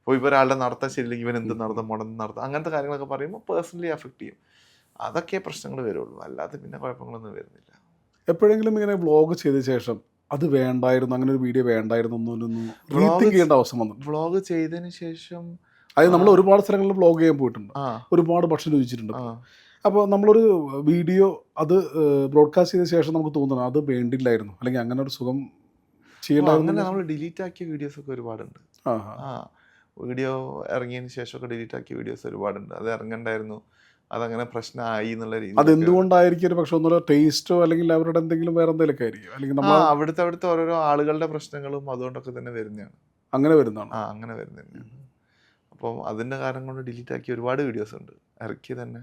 അപ്പോൾ ഇപ്പോൾ ഒരാളുടെ നടത്താൻ ശരിയില്ലെങ്കിൽ ഇവൻ എന്ത് നടത്താം, നടത്താം, അങ്ങനത്തെ കാര്യങ്ങളൊക്കെ പറയുമ്പോൾ പേഴ്സണലി അഫക്റ്റ് ചെയ്യും. അതൊക്കെ പ്രശ്നങ്ങൾ വരുള്ളൂ, അല്ലാതെ പിന്നെ കുഴപ്പങ്ങളൊന്നും വരുന്നില്ല. എപ്പോഴെങ്കിലും ഇങ്ങനെ വ്ളോഗ് ചെയ്ത ശേഷം അത് വേണ്ടായിരുന്നു, അങ്ങനെ ഒരു വീഡിയോ വേണ്ടായിരുന്നു ചെയ്യേണ്ട അവസ്ഥ വന്നു? വ്ളോഗ് ചെയ്തതിന് ശേഷം അതായത് നമ്മൾ ഒരുപാട് സ്ഥലങ്ങളിൽ വ്ളോഗ് ചെയ്യാൻ പോയിട്ടുണ്ട്, ഒരുപാട് ഭക്ഷണം രുചിച്ചിട്ടുണ്ട്. അപ്പോൾ നമ്മളൊരു വീഡിയോ അത് ബ്രോഡ്കാസ്റ്റ് ചെയ്ത ശേഷം നമുക്ക് തോന്നുന്നു അത് വേണ്ടില്ലായിരുന്നു, അല്ലെങ്കിൽ അങ്ങനെ ഒരു സുഖം ചെയ്യേണ്ട. നമ്മൾ ഡിലീറ്റ് ആക്കിയ വീഡിയോസൊക്കെ ഒരുപാടുണ്ട്. വീഡിയോ ഇറങ്ങിയതിന് ശേഷമൊക്കെ ഡിലീറ്റ് ആക്കിയ വീഡിയോസ് ഒരുപാടുണ്ട്. അത് ഇറങ്ങണ്ടായിരുന്നു, അതങ്ങനെ പ്രശ്നമായി എന്നുള്ള രീതി. അതെന്തുകൊണ്ടായിരിക്കും? പക്ഷെ ഒന്നുമില്ല, ടേസ്റ്റോ അല്ലെങ്കിൽ അവരുടെ എന്തെങ്കിലും വേറെ എന്തെങ്കിലുമൊക്കെ ആയിരിക്കും, അല്ലെങ്കിൽ അവിടുത്തെ ഓരോരോ ആളുകളുടെ പ്രശ്നങ്ങളും അതുകൊണ്ടൊക്കെ തന്നെ വരുന്നതാണ്. അങ്ങനെ വരുന്നതാണ്. അങ്ങനെ വരുന്നതാണ്. അപ്പം അതിൻ്റെ കാരണം കൊണ്ട് ഡിലീറ്റ് ആക്കിയ ഒരുപാട് വീഡിയോസ് ഉണ്ട് ഇറക്കി തന്നെ.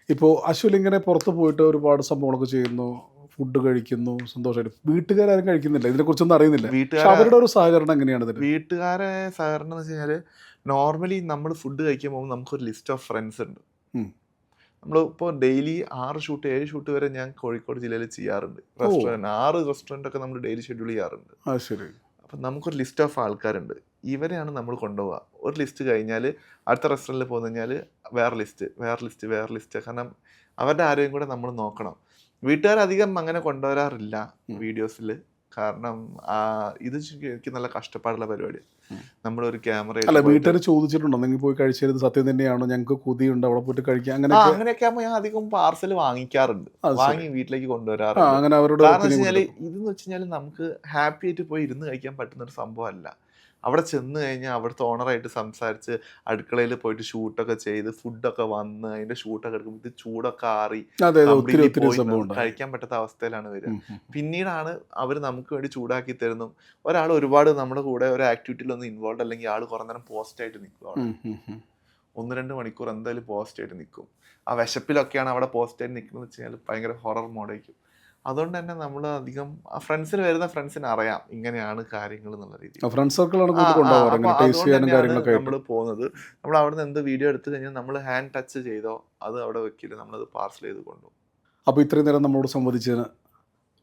ഇപ്പോൾ അശ്വിൽ ഇങ്ങനെ പുറത്ത് പോയിട്ട് ഒരുപാട് സംഭവങ്ങളൊക്കെ ചെയ്യുന്നു, ഫുഡ് കഴിക്കുന്നു, സന്തോഷമായിട്ട്. വീട്ടുകാരും കഴിക്കുന്നില്ല, ഇതിനെക്കുറിച്ചൊന്നും അറിയുന്നില്ല. അവരുടെ ഒരു സഹകരണം എങ്ങനെയാണ്? വീട്ടുകാരെ സഹകരണം എന്ന് വെച്ച് കഴിഞ്ഞാൽ നോർമലി നമ്മൾ ഫുഡ് കഴിക്കാൻ പോകുമ്പോൾ നമുക്കൊരു ലിസ്റ്റ് ഓഫ് ഫ്രണ്ട്സ് ഉണ്ട്. നമ്മളിപ്പോൾ ഡെയിലി 6 ഷൂട്ട് 7 ഷൂട്ട് വരെ ഞാൻ കോഴിക്കോട് ജില്ലയിൽ ചെയ്യാറുണ്ട്. 6 റെസ്റ്റോറൻറ്റൊക്കെ നമ്മൾ ഡെയിലി ഷെഡ്യൂൾ ചെയ്യാറുണ്ട്. അപ്പം നമുക്കൊരു ലിസ്റ്റ് ഓഫ് ആൾക്കാരുണ്ട്, ഇവരെയാണ് നമ്മൾ കൊണ്ടുപോവുക. ഒരു ലിസ്റ്റ് കഴിഞ്ഞാൽ അടുത്ത റെസ്റ്റോറൻറ്റിൽ പോന്നു കഴിഞ്ഞാൽ വേറെ ലിസ്റ്റ്. കാരണം അവരുടെ ആരോഗ്യം കൂടെ നമ്മൾ നോക്കണം. വീട്ടുകാരധികം അങ്ങനെ കൊണ്ടുവരാറില്ല വീഡിയോസിൽ, കാരണം ഇത് എനിക്ക് നല്ല കഷ്ടപ്പാടുള്ള പരിപാടിയാണ്. നമ്മളൊരു ക്യാമറ അല്ല വീട്ടുകാർ ചോദിച്ചിട്ടുണ്ടോ നിങ്ങൾ പോയി കഴിച്ചത് സത്യം തന്നെയാണോ, ഞങ്ങൾക്ക് കൊതിയുണ്ട് അവിടെ പോയിട്ട് കഴിക്കാം, അങ്ങനെയൊക്കെ ആകുമ്പോൾ ഞാൻ അധികം പാർസൽ വാങ്ങിക്കാറുണ്ട്, വാങ്ങി വീട്ടിലേക്ക് കൊണ്ടുവരാറുണ്ട്. അങ്ങനെ അവരോട് കാരണം വെച്ച് കഴിഞ്ഞാൽ ഇതെന്ന് വെച്ച് കഴിഞ്ഞാൽ നമുക്ക് ഹാപ്പി ആയിട്ട് പോയി ഇരുന്ന് കഴിക്കാൻ പറ്റുന്ന ഒരു സംഭവമല്ല. അവിടെ ചെന്ന് കഴിഞ്ഞാൽ അവിടുത്തെ ഓണറായിട്ട് സംസാരിച്ച് അടുക്കളയിൽ പോയിട്ട് ഷൂട്ടൊക്കെ ചെയ്ത് ഫുഡൊക്കെ വന്ന് അതിന്റെ ഷൂട്ടൊക്കെ എടുക്കുമ്പോൾ ഇത് ചൂടൊക്കെ ആറി കഴിക്കാൻ പറ്റാത്ത അവസ്ഥയിലാണ് വരിക. പിന്നീടാണ് അവർ നമുക്ക് വേണ്ടി ചൂടാക്കി തരുന്നു. ഒരാൾ ഒരുപാട് നമ്മുടെ കൂടെ ഒരു ആക്ടിവിറ്റിയിലൊന്നും ഇൻവോൾവ് അല്ലെങ്കിൽ ആൾ കുറേ നേരം പോസ്റ്റ് ആയിട്ട് നിൽക്കും, 1-2 മണിക്കൂർ എന്തായാലും പോസ്റ്റ് ആയിട്ട് നിൽക്കും. ആ വിശപ്പിലൊക്കെയാണ് അവിടെ പോസ്റ്റ് ആയിട്ട് നിൽക്കുന്നത് വെച്ച് കഴിഞ്ഞാൽ ഭയങ്കര ഹൊറർ മോഡായിരിക്കും. അതുകൊണ്ട് തന്നെ നമ്മൾ അധികം ഫ്രണ്ട്സിന് വരുന്ന ഫ്രണ്ട്സിന് അറിയാം ഇങ്ങനെയാണ് കാര്യങ്ങൾ എന്നുള്ള രീതിയിൽ. നമ്മൾ പോകുന്നത്, നമ്മൾ അവിടെ നിന്ന് എന്ത് വീഡിയോ എടുത്തു കഴിഞ്ഞാൽ നമ്മൾ ഹാൻഡ് ടച്ച് ചെയ്തോ അത് അവിടെ വെക്കില്ല, നമ്മളത് പാർസൽ ചെയ്ത് കൊണ്ടുപോകും. അപ്പോൾ ഇത്രയും നേരം നമ്മളോട് സംവദിച്ചതിന്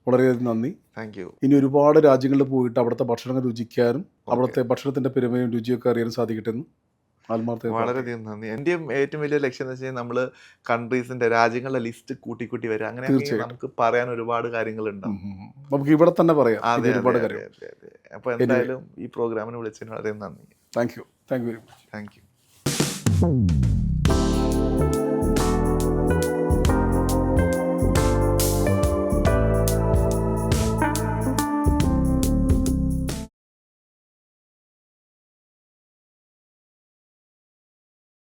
വളരെയധികം നന്ദി. Thank you. ഇനി ഒരുപാട് രാജ്യങ്ങളിൽ പോയിട്ട് അവിടുത്തെ ഭക്ഷണങ്ങൾ രുചിക്കാനും അവിടുത്തെ ഭക്ഷണത്തിന്റെ പെരുമയും രുചിയൊക്കെ അറിയാനും സാധിക്കട്ടെ എന്ന് വളരെയധികം നന്ദി. എന്റെയും ഏറ്റവും വലിയ ലക്ഷ്യം എന്ന് വെച്ചാൽ നമ്മള് കൺട്രീസിന്റെ രാജ്യങ്ങളുടെ ലിസ്റ്റ് കൂട്ടി വരിക. അങ്ങനെ നമുക്ക് പറയാൻ ഒരുപാട് കാര്യങ്ങളുണ്ടാവും, നമുക്ക് ഇവിടെ തന്നെ പറയാം. അപ്പൊ എന്തായാലും ഈ പ്രോഗ്രാമിന് വിളിച്ചതിന് വളരെ നന്ദി. Thank you very much. Thank you.